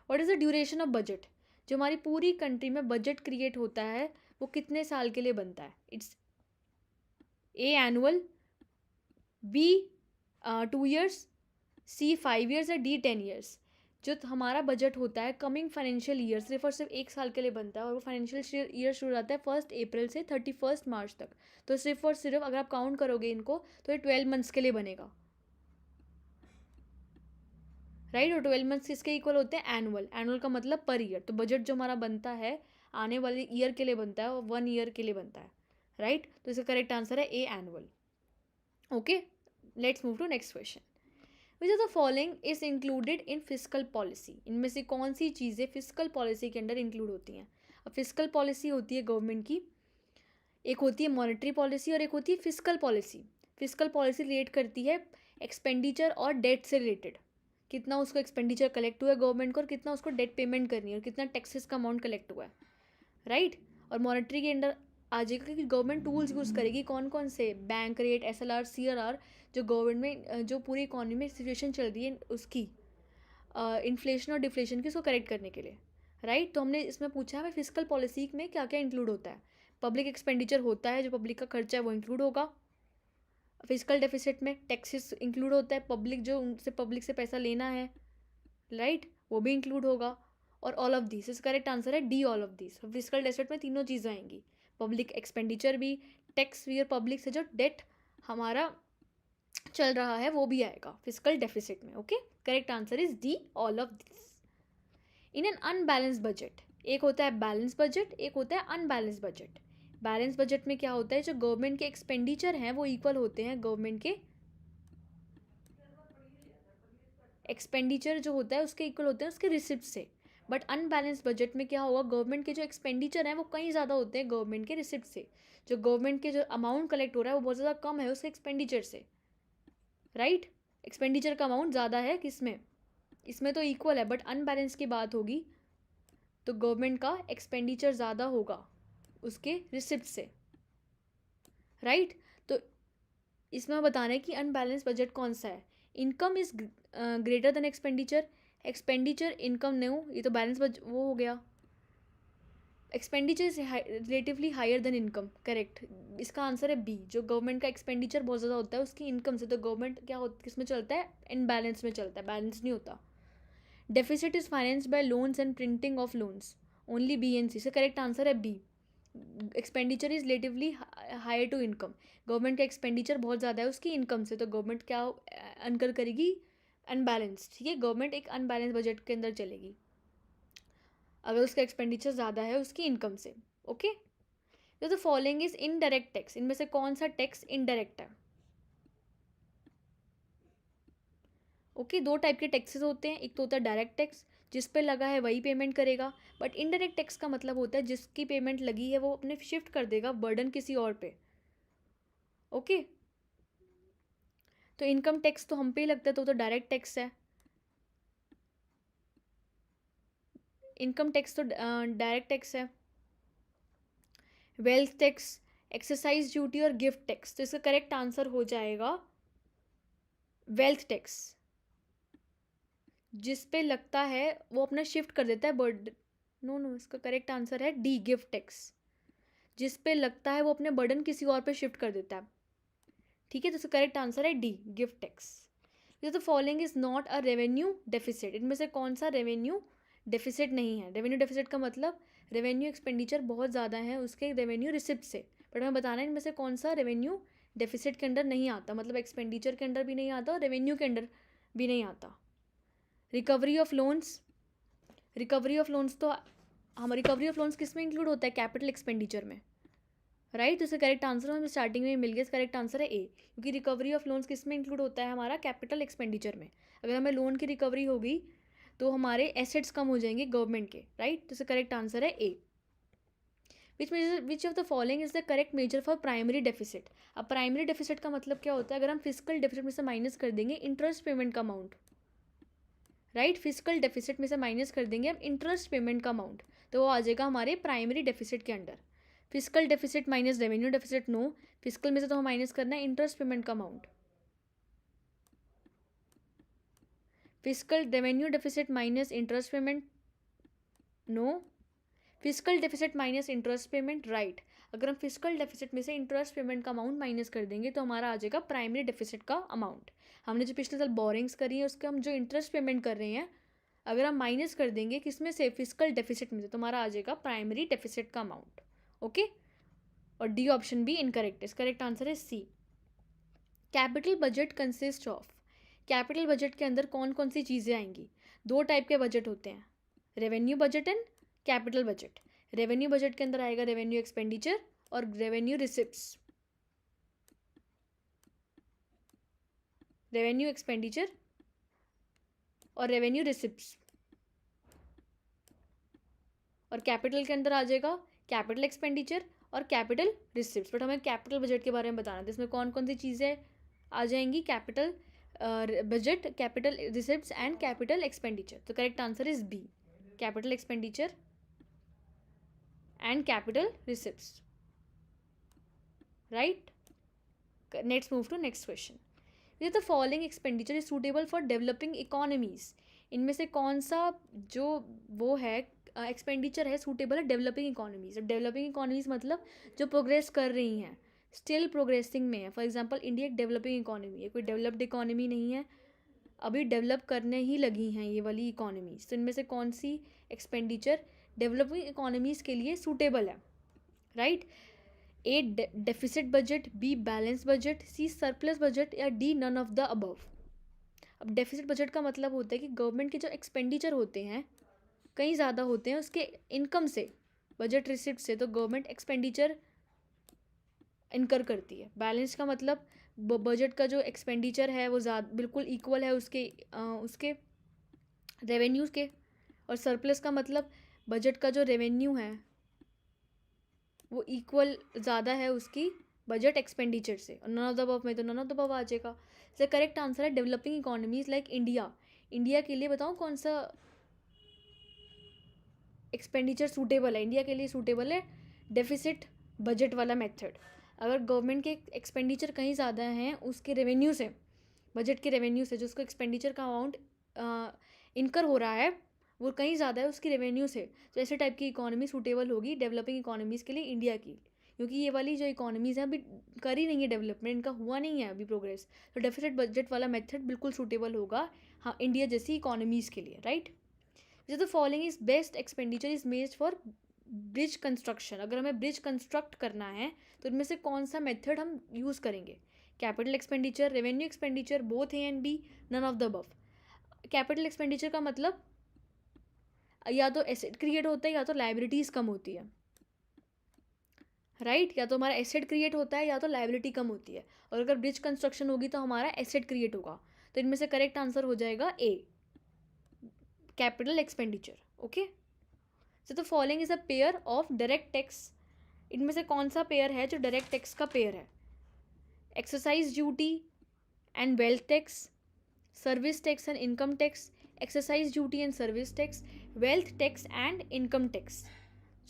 What is the duration of budget. जो हमारी पूरी कंट्री में बजट क्रिएट होता है वो कितने साल के लिए बनता है, it's a annual, B 2 years, C 5 years या डी 10 years। जो हमारा बजट होता है कमिंग फाइनेंशियल ईयर सिर्फ और सिर्फ 1 साल के लिए बनता है, और वो फाइनेंशियल ईयर शुरू होता है 1 April से 31 March तक, तो सिर्फ और सिर्फ अगर आप काउंट करोगे इनको तो ये 12 months के लिए बनेगा, राइट। और 12 months किसके इक्वल होते हैं, एनुअल। एनुअल का मतलब पर ईयर, तो बजट जो हमारा बनता है आने वाले ईयर के लिए बनता है और 1 year के लिए बनता है, राइट। तो इसका करेक्ट आंसर है A, annual. Okay, let's move to next question. Which of the following is included in physical policy. इनमें से कौन सी चीज़ें फिजिकल पॉलिसी के अंडर इंक्लूड होती हैं। अब फिजिकल पॉलिसी होती है गवर्नमेंट की, एक होती है मॉनेटरी पॉलिसी और एक होती है physical policy. Physical policy relate करती है एक्सपेंडिचर और डेट से रिलेटेड, कितना उसको एक्सपेंडिचर कलेक्ट हुआ है गवर्नमेंट को और कितना उसको डेट पेमेंट करनी है और कितना टैक्सेस का अमाउंट कलेक्ट हुआ है, राइट। और मॉनेटरी के अंडर आ जाएगा कि गवर्नमेंट टूल्स यूज़ करेगी कौन कौन से, बैंक रेट, SLR, CRR, जो गवर्नमेंट जो पूरी इकोनॉमी में सिचुएशन चल रही है उसकी इन्फ्लेशन और डिफ्लेशन की, उसको करेक्ट करने के लिए, राइट। तो हमने इसमें पूछा है फिजिकल पॉलिसी में क्या क्या इंक्लूड होता है। पब्लिक एक्सपेंडिचर होता है, जो पब्लिक का खर्चा है वो इंक्लूड होगा फिजिकल डेफिसिट में। टैक्सेस इंक्लूड होता है, पब्लिक जो उनसे पब्लिक से पैसा लेना है, राइट, वो भी इंक्लूड होगा। और ऑल ऑफ दिस, इसका करेक्ट आंसर है D, all of this. Physical deficit में तीनों चीज़ें आएंगी, पब्लिक एक्सपेंडिचर भी, टैक्स भी, और पब्लिक से जो डेट हमारा चल रहा है वो भी आएगा फिजिकल डेफिसिट में। Okay, correct answer is D, all of this. In an unbalance budget, एक होता है बैलेंस बजट, एक होता है अनबैलेंस बजट। बैलेंस बजट में क्या होता है, जो गवर्नमेंट के एक्सपेंडिचर हैं वो इक्वल होते हैं गवर्नमेंट के एक्सपेंडिचर जो होता है उसके इक्वल होते हैं उसके रिसिप्ट से। बट अनबैलेंस बजट में क्या होगा, गवर्नमेंट के जो एक्सपेंडिचर हैं वो कहीं ज़्यादा होते हैं गवर्नमेंट के रिसिप्ट से। जो गवर्नमेंट के जो अमाउंट कलेक्ट हो रहा है वो बहुत ज़्यादा कम है उसके एक्सपेंडिचर से, राइट। एक्सपेंडिचर का अमाउंट ज़्यादा है किसमें, इसमें तो इक्वल है, बट अनबैलेंस की बात होगी तो गवर्नमेंट का एक्सपेंडिचर ज़्यादा होगा उसके रिसिप्ट से, राइट। तो इसमें बता रहे हैं कि अनबैलेंस बजट कौन सा है। Income is greater than expenditure, expenditure income no, ये तो बैलेंस वो हो गया। Expenditure is relatively higher than income, correct. इसका आंसर है बी, जो गवर्नमेंट का एक्सपेंडिचर बहुत ज़्यादा होता है उसकी इनकम से, तो गवर्नमेंट क्या होता है किस में चलता है, इनबैलेंस में चलता है, बैलेंस नहीं होता। Deficit is financed by loans and printing of loans, only B and C, so correct answer है B. Expenditure is relatively higher to income, government का एक्सपेंडिचर बहुत ज़्यादा है उसकी इनकम से, तो गवर्नमेंट क्या अनकर करेगी, अनबैलेंस, ठीक है। गवर्नमेंट एक अनबैलेंस बजट के अंदर चलेगी अगर उसका एक्सपेंडिचर ज़्यादा है उसकी इनकम से। ओके, तो the following is indirect tax, इनमें से कौन सा टैक्स इनडायरेक्ट है। ओके, दो टाइप के टैक्सेस होते हैं, एक तो होता है डायरेक्ट टैक्स, जिस पे लगा है वही पेमेंट करेगा, बट इनडायरेक्ट टैक्स का मतलब होता है जिसकी पेमेंट लगी है वो अपने शिफ्ट कर देगा बर्डन किसी और पे। ओके, तो इनकम टैक्स तो हम पे ही लगता है तो डायरेक्ट टैक्स है। इनकम टैक्स तो डायरेक्ट टैक्स है। वेल्थ टैक्स, एक्सरसाइज ड्यूटी और गिफ्ट टैक्स, तो इसका करेक्ट आंसर हो जाएगा वेल्थ टैक्स। जिस पे लगता है वो अपना शिफ्ट कर देता है बर्डन, नो नो, इसका करेक्ट आंसर है डी, गिफ्ट टैक्स। जिस पे लगता है वो अपने बर्डन किसी और पे शिफ्ट कर देता है, ठीक है, तो इसका करेक्ट आंसर है D, gift tax. The following is not a revenue deficit, इनमें से कौन सा रेवेन्यू डेफिसिट नहीं है। रेवेन्यू डेफिसिट का मतलब रेवेन्यू एक्सपेंडिचर बहुत ज़्यादा है उसके रेवेन्यू रिसिप्ट से, बट हमें बताना है इनमें से कौन सा रेवेन्यू डेफिसिट के अंडर नहीं आता, मतलब एक्सपेंडिचर के अंडर भी नहीं आता और रेवेन्यू के अंडर भी नहीं आता। Recovery of loans, recovery of loans तो हम रिकवरी ऑफ लोन्स किस में इंक्लूड होता है, कैपिटल एक्सपेंडिचर में, राइट। तो इसका करेक्ट आंसर हमें स्टार्टिंग में मिल गया, इसका करेक्ट आंसर है ए, क्योंकि रिकवरी ऑफ लोन्स किस में इंक्लूड होता है, हमारा कैपिटल एक्सपेंडिचर में। अगर हमें लोन की रिकवरी होगी तो हमारे एसेट्स कम हो जाएंगे गवर्नमेंट के, राइट। तो इसका करेक्ट आंसर है A. Which of the following is the correct measure for primary deficit. अब प्राइमरी डेफिसिट का मतलब क्या होता है, अगर हम फिजिकल डेफिसिट में से माइनस कर देंगे इंटरेस्ट पेमेंट का अमाउंट, राइट, फिजिकल डेफिसिट में से माइनस कर देंगे हम इंटरेस्ट पेमेंट का अमाउंट, तो वो आ जाएगा हमारे प्राइमरी डेफिसिट के under. Physical deficit minus revenue deficit, no, physical में से तो हम माइनस करना है इंटरेस्ट पेमेंट का amount. Physical revenue deficit minus interest payment, no, physical deficit minus interest payment, right. अगर हम फिजिकल डेफिसिट में से इंटरेस्ट पेमेंट का अमाउंट माइनस कर देंगे तो हमारा आ जाएगा प्राइमरी डेफिसिट का अमाउंट। हमने जो पिछले साल बोरिंग्स करी है उसके हम जो इंटरेस्ट पेमेंट कर रहे हैं अगर हम माइनस कर देंगे किसमें से, फिजिकल डेफिसिट में से, तो हमारा आ जाएगा प्राइमरी डेफिसिट का अमाउंट। ओके, और डी ऑप्शन भी इनकरेक्ट है, करेक्ट आंसर है C. Capital budget consist of, capital budget के अंदर कौन कौन सी चीज़ें आएंगी। दो टाइप के बजट होते हैं, revenue budget and capital budget. Revenue budget के अंदर आएगा रेवेन्यू एक्सपेंडिचर और रेवेन्यू रिसिप्ट्स, रेवेन्यू एक्सपेंडिचर और रेवेन्यू रिसिप्ट्स। और कैपिटल के अंदर आ जाएगा कैपिटल एक्सपेंडिचर और कैपिटल रिसिप्ट। बट हमें कैपिटल बजट के बारे में बताना था, इसमें कौन कौन सी चीज़ें आ जाएंगी, capital budget, capital receipts and capital expenditure. तो correct answer is B, capital expenditure and capital receipts, right. Next move to next question. Which the following expenditure is suitable for developing economies. इनमें से कौन सा जो वो है एक्सपेंडिचर है सूटेबल है डेवलपिंग इकोनॉमीज। डेवलपिंग इकोनॉमीज मतलब जो प्रोग्रेस कर रही हैं, स्टिल प्रोग्रेसिंग में है। फॉर एग्जांपल इंडिया एक डेवलपिंग इकोनॉमी है, कोई डेवलप्ड इकोनॉमी नहीं है, अभी डेवलप करने ही लगी हैं ये वाली इकोनॉमीज। तो इनमें से कौन सी एक्सपेंडिचर डेवलपिंग इकोनॉमीज के लिए सूटेबल है, right. A deficit budget, B balance budget, C surplus budget या D none of the above. अब डेफिसिट बजट का मतलब होता है कि गवर्नमेंट के जो एक्सपेंडिचर होते हैं कहीं ज़्यादा होते हैं उसके इनकम से, बजट रिसिप्ट से, तो गवर्नमेंट एक्सपेंडिचर इनकर करती है। बैलेंस का मतलब बजट का जो एक्सपेंडिचर है वो बिल्कुल इक्वल है उसके रेवेन्यूज़ के। और सरप्लस का मतलब बजट का जो रेवेन्यू है वो इक्वल ज़्यादा है उसकी बजट एक्सपेंडिचर से। और नन ऑफ द अबव में तो नन ऑफ द अबव आ जाएगा। इसका करेक्ट आंसर है developing economies like India. India के लिए बताऊँ कौन सा एक्सपेंडिचर सूटेबल है। इंडिया के लिए सूटेबल है डेफिसिट बजट वाला मेथड। अगर गवर्नमेंट के एक्सपेंडिचर कहीं ज़्यादा हैं उसके रेवेन्यू से, बजट के रेवेन्यू से, जो उसको एक्सपेंडिचर का अमाउंट इनकर हो रहा है वो कहीं ज़्यादा है उसकी रेवेन्यू से, तो ऐसे टाइप की इकोनॉमी सूटेबल होगी डेवलपिंग इकोनॉमीज़ के लिए इंडिया की। क्योंकि ये वाली जो इकोनॉमीज़ हैं अभी कर ही नहीं है डेवलपमेंट, इनका हुआ नहीं है अभी प्रोग्रेस, तो डेफिसिट बजट वाला मेथड बिल्कुल सूटेबल होगा हाँ इंडिया जैसी इकोनॉमीज़ के लिए, राइट। जो the following is best expenditure is made for bridge construction. अगर हमें ब्रिज कंस्ट्रक्ट करना है तो इनमें से कौन सा मेथड हम यूज़ करेंगे, capital expenditure, revenue expenditure, both A and B, none of the above. Capital expenditure का मतलब या तो एसेट क्रिएट होता है या तो लाइबिलिटीज़ कम होती है, राइट। या तो हमारा एसेट क्रिएट होता है या तो लाइबिलिटी कम होती है। और अगर ब्रिज कंस्ट्रक्शन होगी तो हमारा एसेट क्रिएट होगा। तो इनमें से करेक्ट आंसर हो जाएगा A, capital expenditure, okay. So the following is a pair of direct tax. इनमें से कौन सा पेयर है जो डायरेक्ट टैक्स का पेयर है, exercise duty and wealth tax, service tax and income tax, exercise duty and service tax, wealth tax and income tax.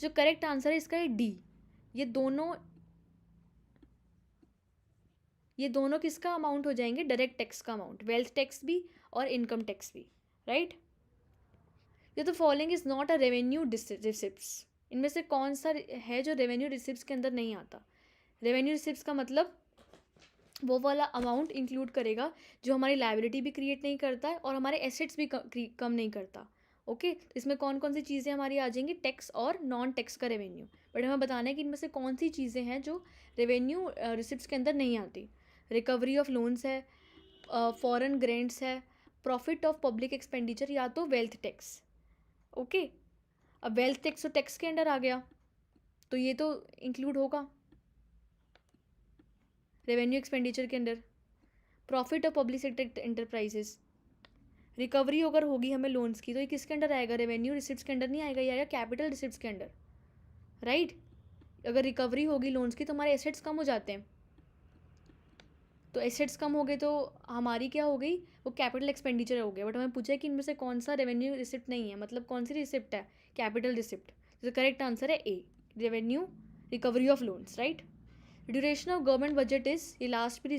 जो करेक्ट आंसर है इसका है डी। ये दोनों किसका अमाउंट हो जाएंगे, डायरेक्ट टैक्स का अमाउंट, वेल्थ टैक्स भी और इनकम टैक्स भी, राइट। ये तो following is not a revenue receipts. इनमें से कौन सा है जो रेवेन्यू रिसिप्ट्स के अंदर नहीं आता। रेवेन्यू रिसिप्ट्स का मतलब वो वाला अमाउंट इंक्लूड करेगा जो हमारी लायबिलिटी भी क्रिएट नहीं करता है और हमारे एसेट्स भी कम नहीं करता, ओके। तो इसमें कौन कौन सी चीज़ें हमारी आ जाएंगी, टैक्स और नॉन टैक्स का रेवेन्यू। बट हमें बताना है कि इनमें से कौन सी चीज़ें हैं जो रेवेन्यू रिसिप्ट्स के अंदर नहीं आती। रिकवरी ऑफ लोन्स है, फॉरेन ग्रांट्स है, प्रॉफिट ऑफ पब्लिक एक्सपेंडिचर, या तो वेल्थ टैक्स, ओके। अब वेल्थ टैक्स तो टैक्स के अंडर आ गया तो ये तो इंक्लूड होगा रेवेन्यू एक्सपेंडिचर के under. Profit of public sector enterprises, recovery अगर होगी हमें लोन्स की तो ये किसके अंडर आएगा, रेवेन्यू रिसिप्ट्स के अंडर नहीं आएगा, ये आएगा कैपिटल रिसिप्ट्स के अंडर, राइट। अगर रिकवरी होगी लोन्स की तो हमारे एसेट्स कम हो जाते हैं, तो एसेट्स कम हो गए तो हमारी क्या हो गई, वो कैपिटल एक्सपेंडिचर हो गया। बट हमें पूछा है कि इनमें से कौन सा रेवेन्यू रिसिप्ट नहीं है, मतलब कौन सी रिसिप्ट है, कैपिटल रिसिप्ट। तो करेक्ट आंसर है A, revenue recovery of loans, right. Duration of government budget is, ये लास्ट भी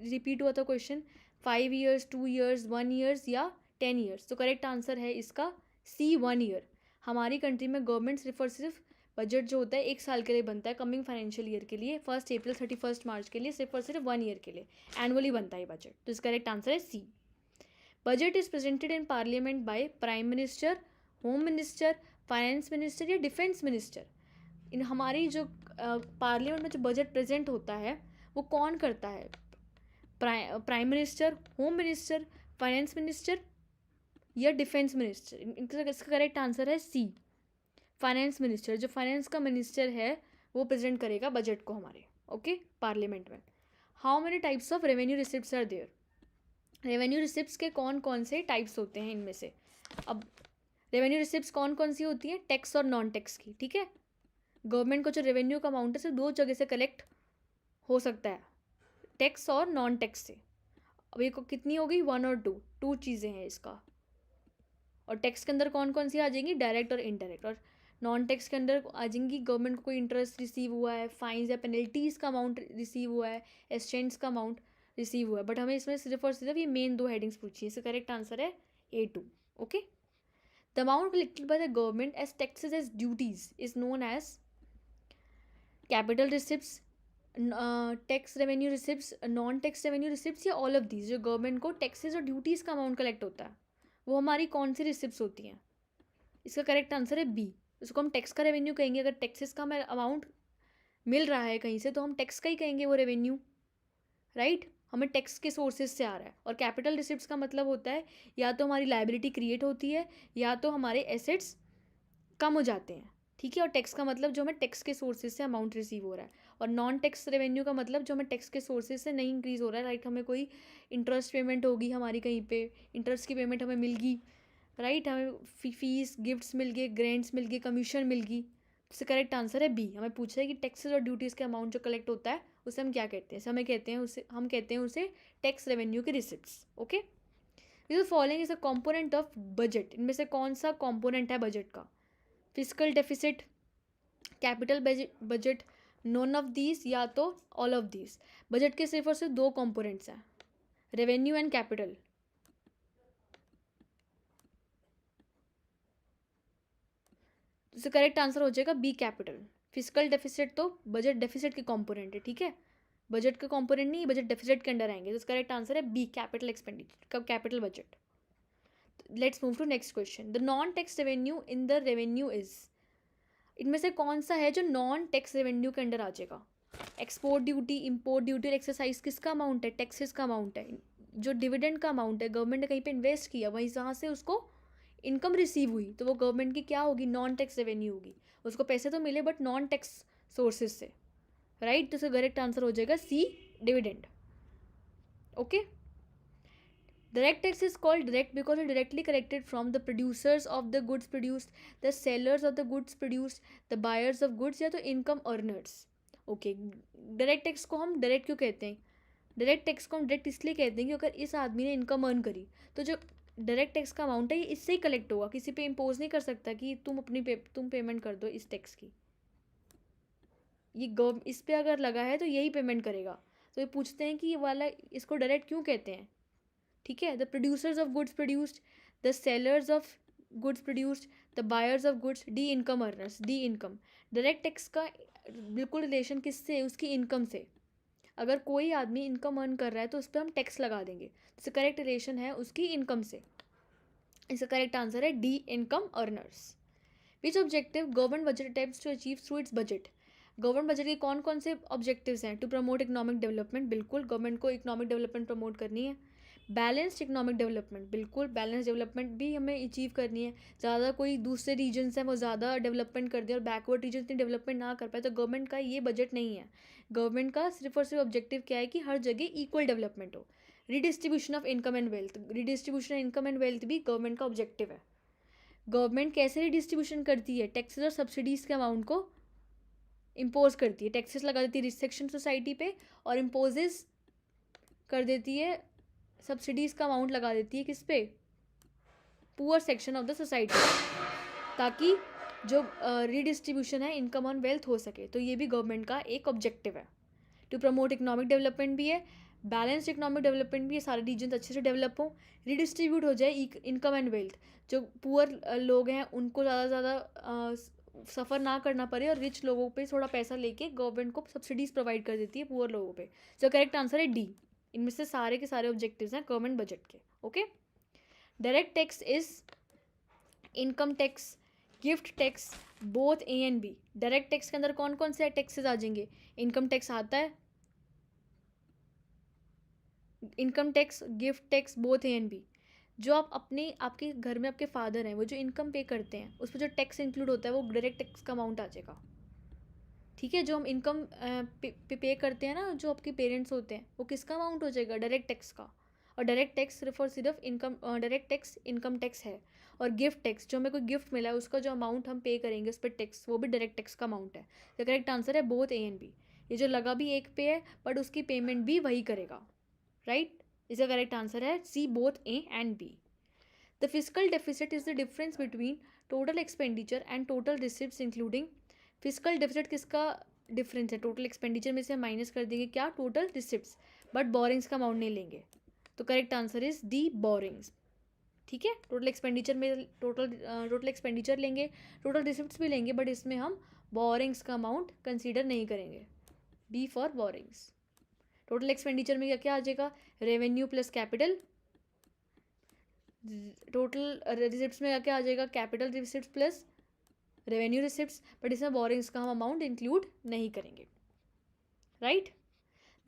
रिपीट हुआ था क्वेश्चन, 5 years, 2 years, 1 years या 10 years। तो करेक्ट आंसर है इसका सी, 1 year। हमारी कंट्री में गवर्नमेंट सिर्फ बजट जो होता है 1 साल के लिए बनता है, कमिंग फाइनेंशियल ईयर के लिए, 1 April 31 March के लिए, सिर्फ 1 year के लिए एनुअली बनता है बजट। तो इसका करेक्ट आंसर है C. Budget is presented in parliament by prime minister, home minister, finance minister या डिफेंस मिनिस्टर। इन हमारी जो पार्लियामेंट में जो बजट प्रेजेंट होता है वो कौन करता है, prime minister, home minister, finance minister या डिफेंस मिनिस्टर। इसका करेक्ट आंसर है सी, फाइनेंस मिनिस्टर। जो फाइनेंस का मिनिस्टर है वो प्रेजेंट करेगा बजट को हमारे, ओके, पार्लियामेंट में। How many types of revenue receipts are there. Revenue receipts के कौन कौन से टाइप्स होते हैं इनमें से। अब रेवेन्यू रिसिप्ट्स कौन कौन सी होती हैं, टैक्स और नॉन टैक्स की, ठीक है। गवर्नमेंट को जो रेवेन्यू का अमाउंट है सिर्फ 2 जगह से कलेक्ट हो सकता है, टैक्स और नॉन टैक्स से। अब ये कितनी होगी, 1 और 2 चीज़ें हैं इसका। और टैक्स के अंदर कौन कौन सी आ जाएंगी, डायरेक्ट और इनडायरेक्ट। और नॉन टैक्स के अंदर आ जाएंगी गवर्नमेंट को कोई इंटरेस्ट रिसीव हुआ है, फाइन्स या पेनल्टीज़ का अमाउंट रिसीव हुआ है, एक्सचेंज का अमाउंट रिसीव हुआ है। बट हमें इसमें सिर्फ और सिर्फ ये मेन 2 हेडिंग्स पूछी है। इसका करेक्ट आंसर है A2। Okay, the amount collected by the government as taxes as duties is known as capital receipts, tax revenue receipts, non tax revenue receipts, या ऑल ऑफ दीज। जो गवर्नमेंट को टैक्सेस और ड्यूटीज़ का अमाउंट कलेक्ट होता है वो हमारी कौन सी रिसिप्ट्स होती हैं। इसका करेक्ट आंसर है बी। उसको हम टैक्स का रेवेन्यू कहेंगे। अगर टैक्सेस का हमें अमाउंट मिल रहा है कहीं से तो हम टैक्स का ही कहेंगे वो रेवेन्यू, राइट। हमें टैक्स के सोर्सेज से आ रहा है। और कैपिटल रिसिप्ट्स का मतलब होता है या तो हमारी लायबिलिटी क्रिएट होती है या तो हमारे एसेट्स कम हो जाते हैं, ठीक है। और टैक्स का मतलब जो हमें टैक्स के सोर्सेज से अमाउंट रिसीव हो रहा है। और नॉन टैक्स रेवेन्यू का मतलब जो हमें टैक्स के सोर्सेज से नहीं इंक्रीज़ हो रहा है, लाइक हमें कोई इंटरेस्ट पेमेंट होगी हमारी कहीं पे, इंटरेस्ट की पेमेंट हमें मिल गई, राइट, हमें फीस गिफ्ट्स मिल गए, ग्रांट्स मिल गए, कमीशन मिल गई। इससे करेक्ट आंसर है बी। हमें पूछा है कि टैक्सेस और ड्यूटीज़ के अमाउंट जो कलेक्ट होता है उसे हम क्या कहते हैं। हम कहते हैं उसे टैक्स रेवेन्यू के receipts. Okay, this following is a component of budget. इनमें से कौन सा कॉम्पोनेंट है बजट का, physical deficit, capital budget, none of these या तो ऑल ऑफ दीज। बजट के सिर्फ और सिर्फ 2 कॉम्पोनेंट्स हैं, रेवेन्यू एंड कैपिटल। इससे करेक्ट आंसर हो जाएगा बी, कैपिटल। फिजिकल डेफिसिट तो बजट डेफिसिट के कॉम्पोनेंट है, ठीक है, बजट का कॉम्पोनेंट नहीं, बजट डेफिसिट के अंडर आएंगे। तो इसका करेक्ट आंसर है B, capital expenditure, capital budget. Let's move to next question. The non tax revenue in the revenue is, इनमें से कौन सा है जो नॉन टैक्स रेवेन्यू के अंडर आ जाएगा। एक्सपोर्ट ड्यूटी, इम्पोर्ट ड्यूटी और एक्सरसाइज किसका अमाउंट है, टैक्सेस का अमाउंट है। जो डिविडेंड का अमाउंट है, गवर्नमेंट ने कहीं पे इन्वेस्ट किया, वहीं जहाँ से उसको इनकम रिसीव हुई, तो वो गवर्नमेंट की क्या होगी, नॉन टैक्स रेवेन्यू होगी। उसको पैसे तो मिले बट नॉन टैक्स सोर्सेज से, राइट। तो इसका करेक्ट आंसर हो जाएगा C, dividend. Okay, direct tax is called direct because it directly collected from the producers of the goods produced, the sellers of the goods produced, the buyers of goods, या तो income earners। Okay, direct tax को हम डायरेक्ट क्यों कहते हैं, डायरेक्ट टैक्स को हम डायरेक्ट इसलिए कहते हैं कि अगर इस आदमी ने इनकम अर्न करी तो जो डायरेक्ट टैक्स का अमाउंट है ये इससे ही कलेक्ट होगा, किसी पे इम्पोज नहीं कर सकता कि तुम पेमेंट कर दो इस टैक्स की। ये इस पे अगर लगा है तो यही पेमेंट करेगा। तो ये पूछते हैं कि ये वाला इसको डायरेक्ट क्यों कहते हैं, ठीक है। The producers of goods produced, the sellers of goods produced, the buyers of goods, D income earners, D income. Direct tax का बिल्कुल रिलेशन किससे, उसकी इनकम से। अगर कोई आदमी इनकम अर्न कर रहा है तो उस पर हम टैक्स लगा देंगे। इसका करेक्ट रिलेशन है उसकी इनकम से। इसका करेक्ट आंसर है D, income earners. Which objective government budget attempts to achieve through its budget. Government budget के कौन कौन से ऑब्जेक्टिव्स हैं, टू प्रमोट इकोनॉमिक डेवलपमेंट, बिल्कुल गवर्नमेंट को इकोनॉमिक डेवलपमेंट प्रमोट करनी है। बैलेंस्ड इकोनॉमिक डेवलपमेंट, बिल्कुल बैलेंस डेवलपमेंट भी हमें अचीव करनी है। ज़्यादा कोई दूसरे रीजन्स हैं वो ज़्यादा डेवलपमेंट कर दें और बैकवर्ड रीजन इतनी डेवलपमेंट ना कर पाए तो गवर्नमेंट का ये बजट नहीं है। गवर्नमेंट का सिर्फ और सिर्फ ऑब्जेक्टिव क्या है कि हर जगह इक्वल डेवलपमेंट हो। Redistribution of income and wealth, redistribution of income and wealth भी गवर्नमेंट का ऑब्जेक्टिव है। गवर्नमेंट कैसे रिडिस्ट्रीब्यूशन करती है, टैक्सेस और सब्सिडीज़ के अमाउंट को इम्पोज करती है। टैक्सेस लगा देती है रिच सेक्शन सोसाइटी पे और इम्पोजेस कर देती है, सब्सिडीज़ का अमाउंट लगा देती है किस पे, poor section of the society, ताकि जो रीडिस्ट्रीब्यूशन है इनकम ऑन वेल्थ हो सके। तो ये भी गवर्नमेंट का एक ऑब्जेक्टिव है। टू प्रमोट इकोनॉमिक डेवलपमेंट भी है, बैलेंस्ड इकोनॉमिक डेवलपमेंट भी है, सारे रीजन अच्छे से डेवलप हो, रिडिस्ट्रीब्यूट हो जाए इनकम एंड वेल्थ, जो पुअर लोग हैं उनको ज़्यादा से ज़्यादा सफ़र ना करना पड़े और रिच लोगों पे थोड़ा पैसा लेके गवर्नमेंट को सब्सिडीज़ प्रोवाइड कर देती है पुअर लोगों पे। सो करेक्ट आंसर है डी। इनमें से सारे के सारे ऑब्जेक्टिव्स हैं गवर्नमेंट बजट के। Okay, direct tax is income tax, gift tax, both A and B. Direct tax के अंदर कौन कौन से टैक्सेस आ जाएंगे, इनकम टैक्स आता है, income tax, gift tax, both A and B. जो आपके घर में आपके फादर हैं वो जो इनकम पे करते हैं उस पर जो टैक्स इंक्लूड होता है वो डायरेक्ट टैक्स का अमाउंट आ जाएगा, ठीक है। जो हम इनकम पे करते हैं ना, जो आपके पेरेंट्स होते हैं वो किसका अमाउंट हो जाएगा, डायरेक्ट टैक्स का। और डायरेक्ट टैक्स सिर्फ और सिर्फ डायरेक्ट टैक्स इनकम टैक्स है, और गिफ्ट टैक्स जो हमें कोई गिफ्ट मिला है उसका जो अमाउंट हम पे करेंगे उस पर टैक्स, वो भी डायरेक्ट टैक्स का अमाउंट है। तो करेक्ट आंसर है बोथ ए एंड बी। ये जो लगा भी एक पे है बट उसकी पेमेंट भी वही करेगा, राइट। इसका करेक्ट आंसर है C, both A and B. The physical deficit is the difference between total expenditure and total receipts including. Physical deficit किसका डिफरेंस है? टोटल एक्सपेंडिचर में से माइनस कर देंगे क्या? टोटल रिसिप्ट्स, बट बोरिंग्स का अमाउंट नहीं लेंगे। तो correct answer is D, borrowings. ठीक है, टोटल एक्सपेंडिचर में टोटल एक्सपेंडिचर लेंगे, टोटल रिसिप्ट्स भी लेंगे, बट इसमें हम बोरिंग्स का अमाउंट कंसीडर नहीं करेंगे। B for borrowings. Total expenditure में क्या क्या आ जाएगा? Revenue plus capital. Total receipts में क्या क्या आ जाएगा? Capital receipts plus revenue receipts, but इसमें बोरिंग्स का हम अमाउंट इंक्लूड नहीं करेंगे, right.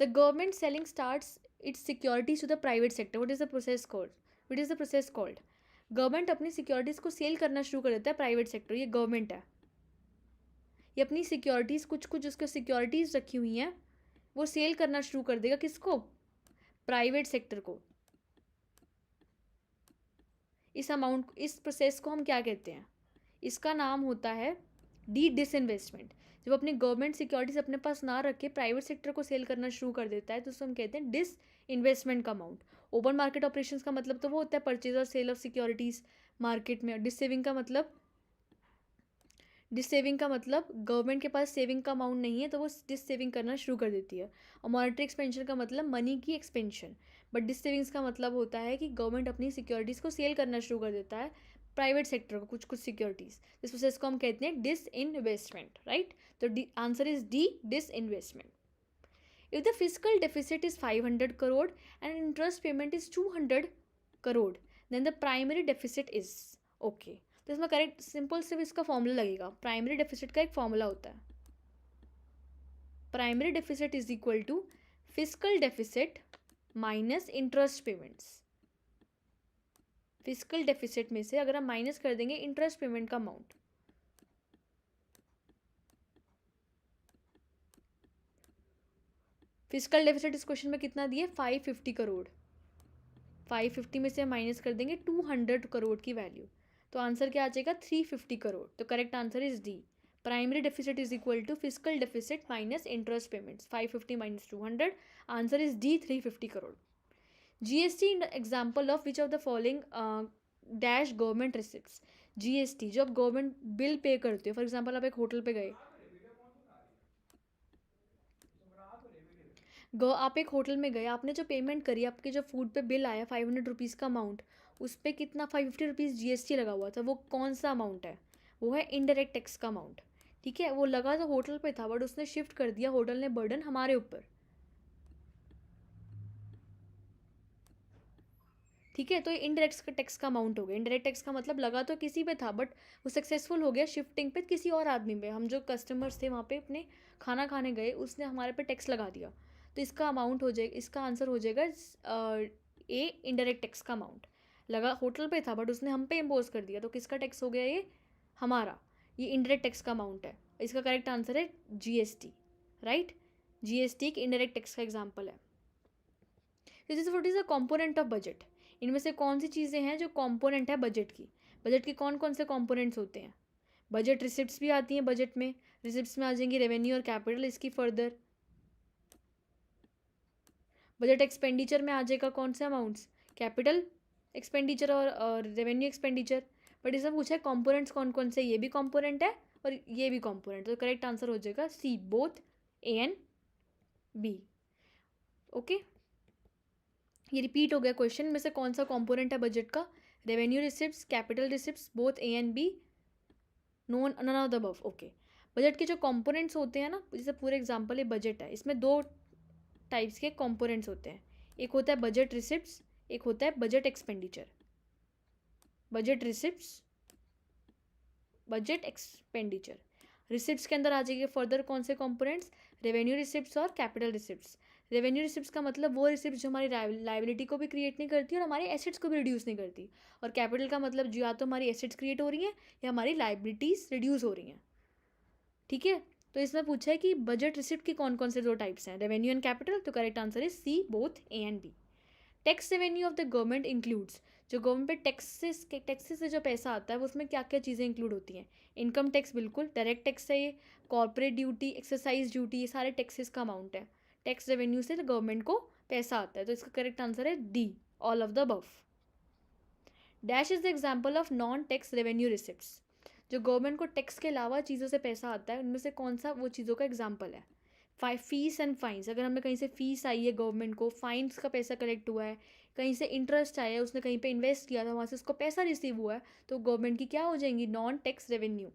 The government selling starts its securities to the private sector, what is the process called? What is the process called? Government अपनी सिक्योरिटीज को सेल करना शुरू कर देता है प्राइवेट सेक्टर, ये गवर्नमेंट है, ये अपनी सिक्योरिटीज कुछ उसके सिक्योरिटीज रखी हुई हैं वो सेल करना शुरू कर देगा, किसको? प्राइवेट सेक्टर को। इस अमाउंट, इस प्रोसेस को हम क्या कहते हैं? इसका नाम होता है डी डिसइन्वेस्टमेंट। जब अपनी गवर्नमेंट सिक्योरिटीज अपने पास ना रख के प्राइवेट सेक्टर को सेल करना शुरू कर देता है तो उसको हम कहते हैं डिस इन्वेस्टमेंट का अमाउंट। ओपन मार्केट ऑपरेशंस का मतलब तो वो होता है परचेज और सेल ऑफ सिक्योरिटीज मार्केट में। डिस सेविंग का मतलब गवर्नमेंट के पास सेविंग का अमाउंट नहीं है तो वो डिस सेविंग करना शुरू कर देती है। और मॉनेटरी एक्सपेंशन का मतलब मनी की एक्सपेंशन। बट डिस सेविंग्स का मतलब होता है कि गवर्नमेंट अपनी सिक्योरिटीज़ को सेल करना शुरू कर देता है प्राइवेट सेक्टर को, कुछ सिक्योरिटीज़। इस प्रोसेस को हम कहते हैं डिस इन्वेस्टमेंट, राइट। तो answer is D, disinvestment. If the fiscal deficit is 500 crore and interest payment is 200 crore, then the primary deficit is okay. तो इसमें करेक्ट सिंपल सिर्फ इसका फॉर्मूला लगेगा। प्राइमरी डेफिसिट का एक फॉर्मूला होता है, primary deficit is equal to physical deficit minus interest payments. Physical deficit में से अगर हम माइनस कर देंगे इंटरेस्ट पेमेंट का अमाउंट, फिजिकल डेफिसिट इस क्वेश्चन में कितना दिए? 550 करोड़। 550 में से माइनस कर देंगे 200 करोड़ की वैल्यू, तो आंसर क्या आ जाएगा? 350 करोड़। तो correct answer is D, primary deficit is equal to physical deficit minus interest payments. 550 minus 200, answer is D, 350 crore. GST example of which of the following dash government receipts. GST जो आप गवर्नमेंट बिल पे करते हो, फॉर एग्जाम्पल आप एक होटल पे गए, आप एक होटल में गए, आपने जो पेमेंट करी, आपके जो फूड पे बिल आया 500 रुपीज़ का अमाउंट, उस पर कितना 550 रुपीज़ जीएसटी लगा हुआ था। वो कौन सा अमाउंट है? वो है इनडायरेक्ट टैक्स का अमाउंट, ठीक है। वो लगा तो होटल पे था बट उसने शिफ्ट कर दिया, होटल ने बर्डन हमारे ऊपर, ठीक है। तो ये इनडायरेक्ट टैक्स का अमाउंट हो गया। इनडायरेक्ट टैक्स का मतलब लगा तो किसी पे था बट वो सक्सेसफुल हो गया शिफ्टिंग पे किसी और आदमी पे। हम जो कस्टमर्स थे वहाँ पे अपने खाना खाने गए, उसने हमारे पे टैक्स लगा दिया, तो इसका अमाउंट हो जाएगा, इसका आंसर हो जाएगा ए, इनडायरेक्ट टैक्स का अमाउंट। लगा होटल पे था बट उसने हम पे इम्पोज कर दिया, तो किसका टैक्स हो गया? ये हमारा, ये इनडायरेक्ट टैक्स का अमाउंट है। इसका करेक्ट आंसर है जीएसटी, राइट। जीएसटी एक इनडायरेक्ट टैक्स का एग्जाम्पल है। What is a component of budget? इनमें से कौन सी चीज़ें हैं जो कॉम्पोनेंट है बजट की? बजट के कौन कौन से कॉम्पोनेंट्स होते हैं? बजट रिसिप्ट्स भी आती हैं बजट में, रिसिप्ट्स में आ जाएंगी रेवेन्यू और कैपिटल। इसकी फर्दर बजट एक्सपेंडिचर में आ जाएगा कौन से अमाउंट्स? कैपिटल एक्सपेंडिचर और रेवेन्यू एक्सपेंडिचर। बट इसमें पूछा है कॉम्पोनेंट्स कौन कौन से, ये भी कॉम्पोनेंट है और ये भी कॉम्पोनेंट, तो करेक्ट आंसर हो जाएगा C, both A and B. Okay, ये रिपीट हो गया क्वेश्चन में से कौन सा कंपोनेंट है बजट का? Revenue receipts, capital receipts, both A and B, non none of the above. Okay, budget के जो कंपोनेंट्स होते हैं ना, जैसे पूरे एग्जांपल ये बजट है, इसमें दो टाइप्स के कंपोनेंट्स होते हैं। एक होता है बजट रिसिप्ट्स, एक होता है budget expenditure. Budget receipts, budget expenditure. Receipts के अंदर आ जाएंगे फर्दर कौन से कंपोनेंट्स? रेवेन्यू रिसिप्ट्स और कैपिटल रिसिप्ट्स। रेवेन्यू रिसिप्ट्स का मतलब वो रिसिप्ट्स जो हमारी लाइबिलिटी को भी क्रिएट नहीं करती और हमारे एसेट्स को भी रिड्यूस नहीं करती। और कैपिटल का मतलब जो या तो हमारी एसेट्स क्रिएट हो रही हैं या हमारी लाइबिलिटीज़ रिड्यूस हो रही हैं, ठीक है। तो इसमें पूछा है कि बजट रिसिप्ट की कौन कौन से दो टाइप्स हैं, रेवेन्यू एंड कैपिटल। तो correct answer is C, both A and B. Tax revenue of the government includes, जो गवर्नमेंट पे टैक्सेस से जो पैसा आता है वो उसमें क्या क्या चीज़ें इंक्लूड होती हैं। इनकम टैक्स, बिल्कुल डायरेक्ट टैक्स है ये, कॉर्पोरेट ड्यूटी, एक्सरसाइज ड्यूटी, ये सारे टैक्सेस का अमाउंट है। टैक्स रेवेन्यू से गवर्नमेंट को पैसा आता है, तो इसका करेक्ट आंसर है D, all of the above. Dash is the example of non tax revenue receipts, जो गवर्नमेंट को टैक्स के अलावा चीज़ों से पैसा आता है उनमें से कौन सा वो चीज़ों का एग्जाम्पल है। फीस एंड फाइन्स, अगर हमें कहीं से फीस आई है गवर्नमेंट को, फाइन्स का पैसा कलेक्ट हुआ है, कहीं से इंटरेस्ट आया है, उसने कहीं पे इन्वेस्ट किया था वहाँ से उसको पैसा रिसीव हुआ है, तो गवर्नमेंट की क्या हो जाएंगी, नॉन टैक्स रेवेन्यू।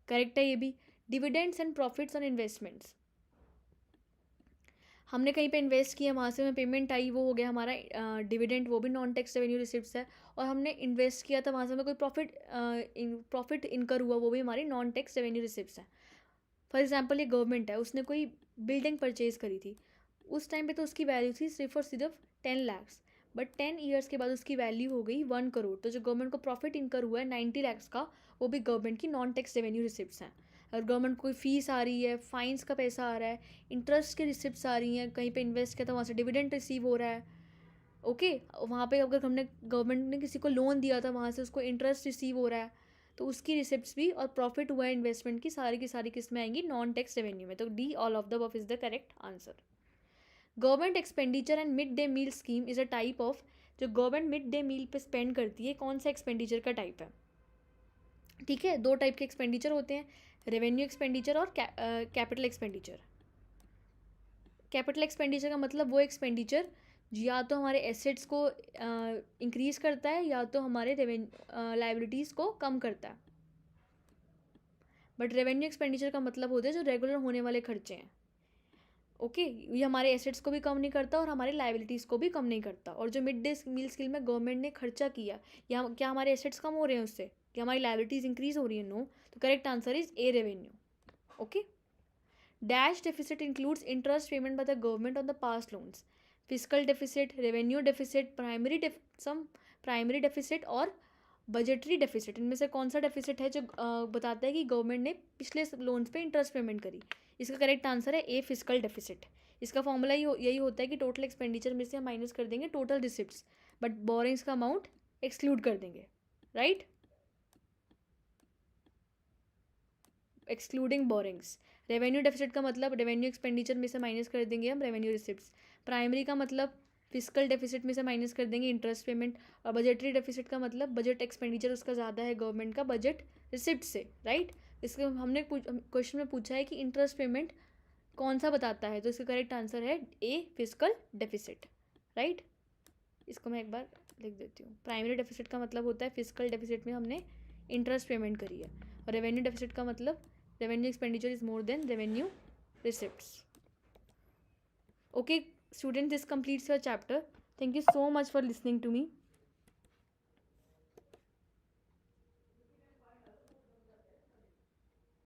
करेक्ट है ये भी। Dividends and profits on investments, हमने कहीं पे इन्वेस्ट किया, वहाँ से हमें पेमेंट आई, वो हो गया हमारा डिविडेंड, वो भी नॉन टैक्स रेवेन्यू रिसिप्ट्स है। और हमने इन्वेस्ट किया था, वहाँ से हमें कोई प्रॉफिट इनकर हुआ, वो भी हमारी नॉन टैक्स रेवेन्यू रिसिप्ट्स है। फॉर एग्जाम्पल ये गवर्नमेंट है, उसने कोई बिल्डिंग परचेज़ करी थी, उस टाइम पे तो उसकी वैल्यू थी सिर्फ और सिर्फ 10 lakhs, बट 10 ईयर्स के बाद उसकी वैल्यू हो गई 1 करोड़। तो जो गवर्नमेंट को प्रॉफिट इनकर हुआ है 90 lakhs का, वो भी गवर्नमेंट की नॉन टैक्स रेवेन्यू रिसिप्ट्स हैं। अगर गवर्नमेंट को कोई फीस आ रही है, फाइन्स का पैसा आ रहा है, इंटरेस्ट के रिसिप्ट्स आ रही हैं, कहीं पे इन्वेस्ट किया था वहाँ से डिविडेंड रिसीव हो रहा है, ओके, वहाँ पे अगर हमने गवर्नमेंट ने किसी को लोन दिया था, वहाँ से उसको इंटरेस्ट रिसीव हो रहा है, तो उसकी रिसिप्ट्स भी, और प्रॉफिट हुआ है इन्वेस्टमेंट की सारी किस में आएंगी, नॉन टैक्स रेवेन्यू में। तो D, all of the above is the correct answer. Government expenditure and mid day meal scheme is a type of, जो गवर्नमेंट मिड डे मील पे स्पेंड करती है, कौन सा एक्सपेंडिचर का टाइप है। ठीक है, दो टाइप के एक्सपेंडिचर होते हैं, रेवेन्यू एक्सपेंडिचर और कैपिटल एक्सपेंडिचर। कैपिटल एक्सपेंडिचर का मतलब वो एक्सपेंडिचर या तो हमारे एसेट्स को इंक्रीज़ करता है या तो हमारे लाइबिलिटीज़ को कम करता है। बट रेवेन्यू एक्सपेंडिचर का मतलब होता है जो रेगुलर होने वाले खर्चे हैं, ओके, ये हमारे एसेट्स को भी कम नहीं करता और हमारे लाइबिलिटीज़ को भी कम नहीं करता। और जो मिड डे मील स्कीम में गवर्नमेंट ने खर्चा किया, या क्या हमारे एसेट्स कम हो रहे हैं उससे, क्या हमारी लाइबिलिटीज़ इंक्रीज़ हो रही है, नो। तो correct answer is a, revenue. Okay. Dash deficit includes interest payment by the government on the past loans, physical deficit, revenue deficit, primary deficit और बजटरी डेफिसिट। इनमें से कौन सा डेफिसिट है जो बताता है कि गवर्नमेंट ने पिछले लोन्स पे इंटरेस्ट पेमेंट करी। इसका करेक्ट आंसर है ए, फिजिकल डेफिसिट। इसका फॉर्मूला यही होता है कि टोटल एक्सपेंडिचर में से हम माइनस कर देंगे टोटल रिसिप्ट्स, बट बोरिंग्स का अमाउंट एक्सक्लूड कर देंगे, right, excluding borings. Revenue deficit का मतलब रेवेन्यू एक्सपेंडिचर में से माइनस कर देंगे हम रेवेन्यू रिसिप्ट्स। प्राइमरी का मतलब फिजिकल डेफिसिट में से माइनस कर देंगे इंटरेस्ट पेमेंट। और बजटरी डेफिसिट का मतलब बजट एक्सपेंडिचर उसका ज़्यादा है गवर्नमेंट का बजट रिसिप्ट से, राइट। इसके हमने क्वेश्चन में पूछा है कि इंटरेस्ट पेमेंट कौन सा बताता है, तो इसका करेक्ट आंसर है ए, फिजिकल डेफिसिट, राइट। इसको मैं एक बार लिख देती हूँ। प्राइमरी डेफिसिट का मतलब होता है फिजिकल डेफिसिट में हमने इंटरेस्ट पेमेंट करी है, और रेवेन्यू डेफिसिट का मतलब revenue expenditure is more than revenue receipts. Okay, students, this completes your chapter. Thank you so much for listening to me.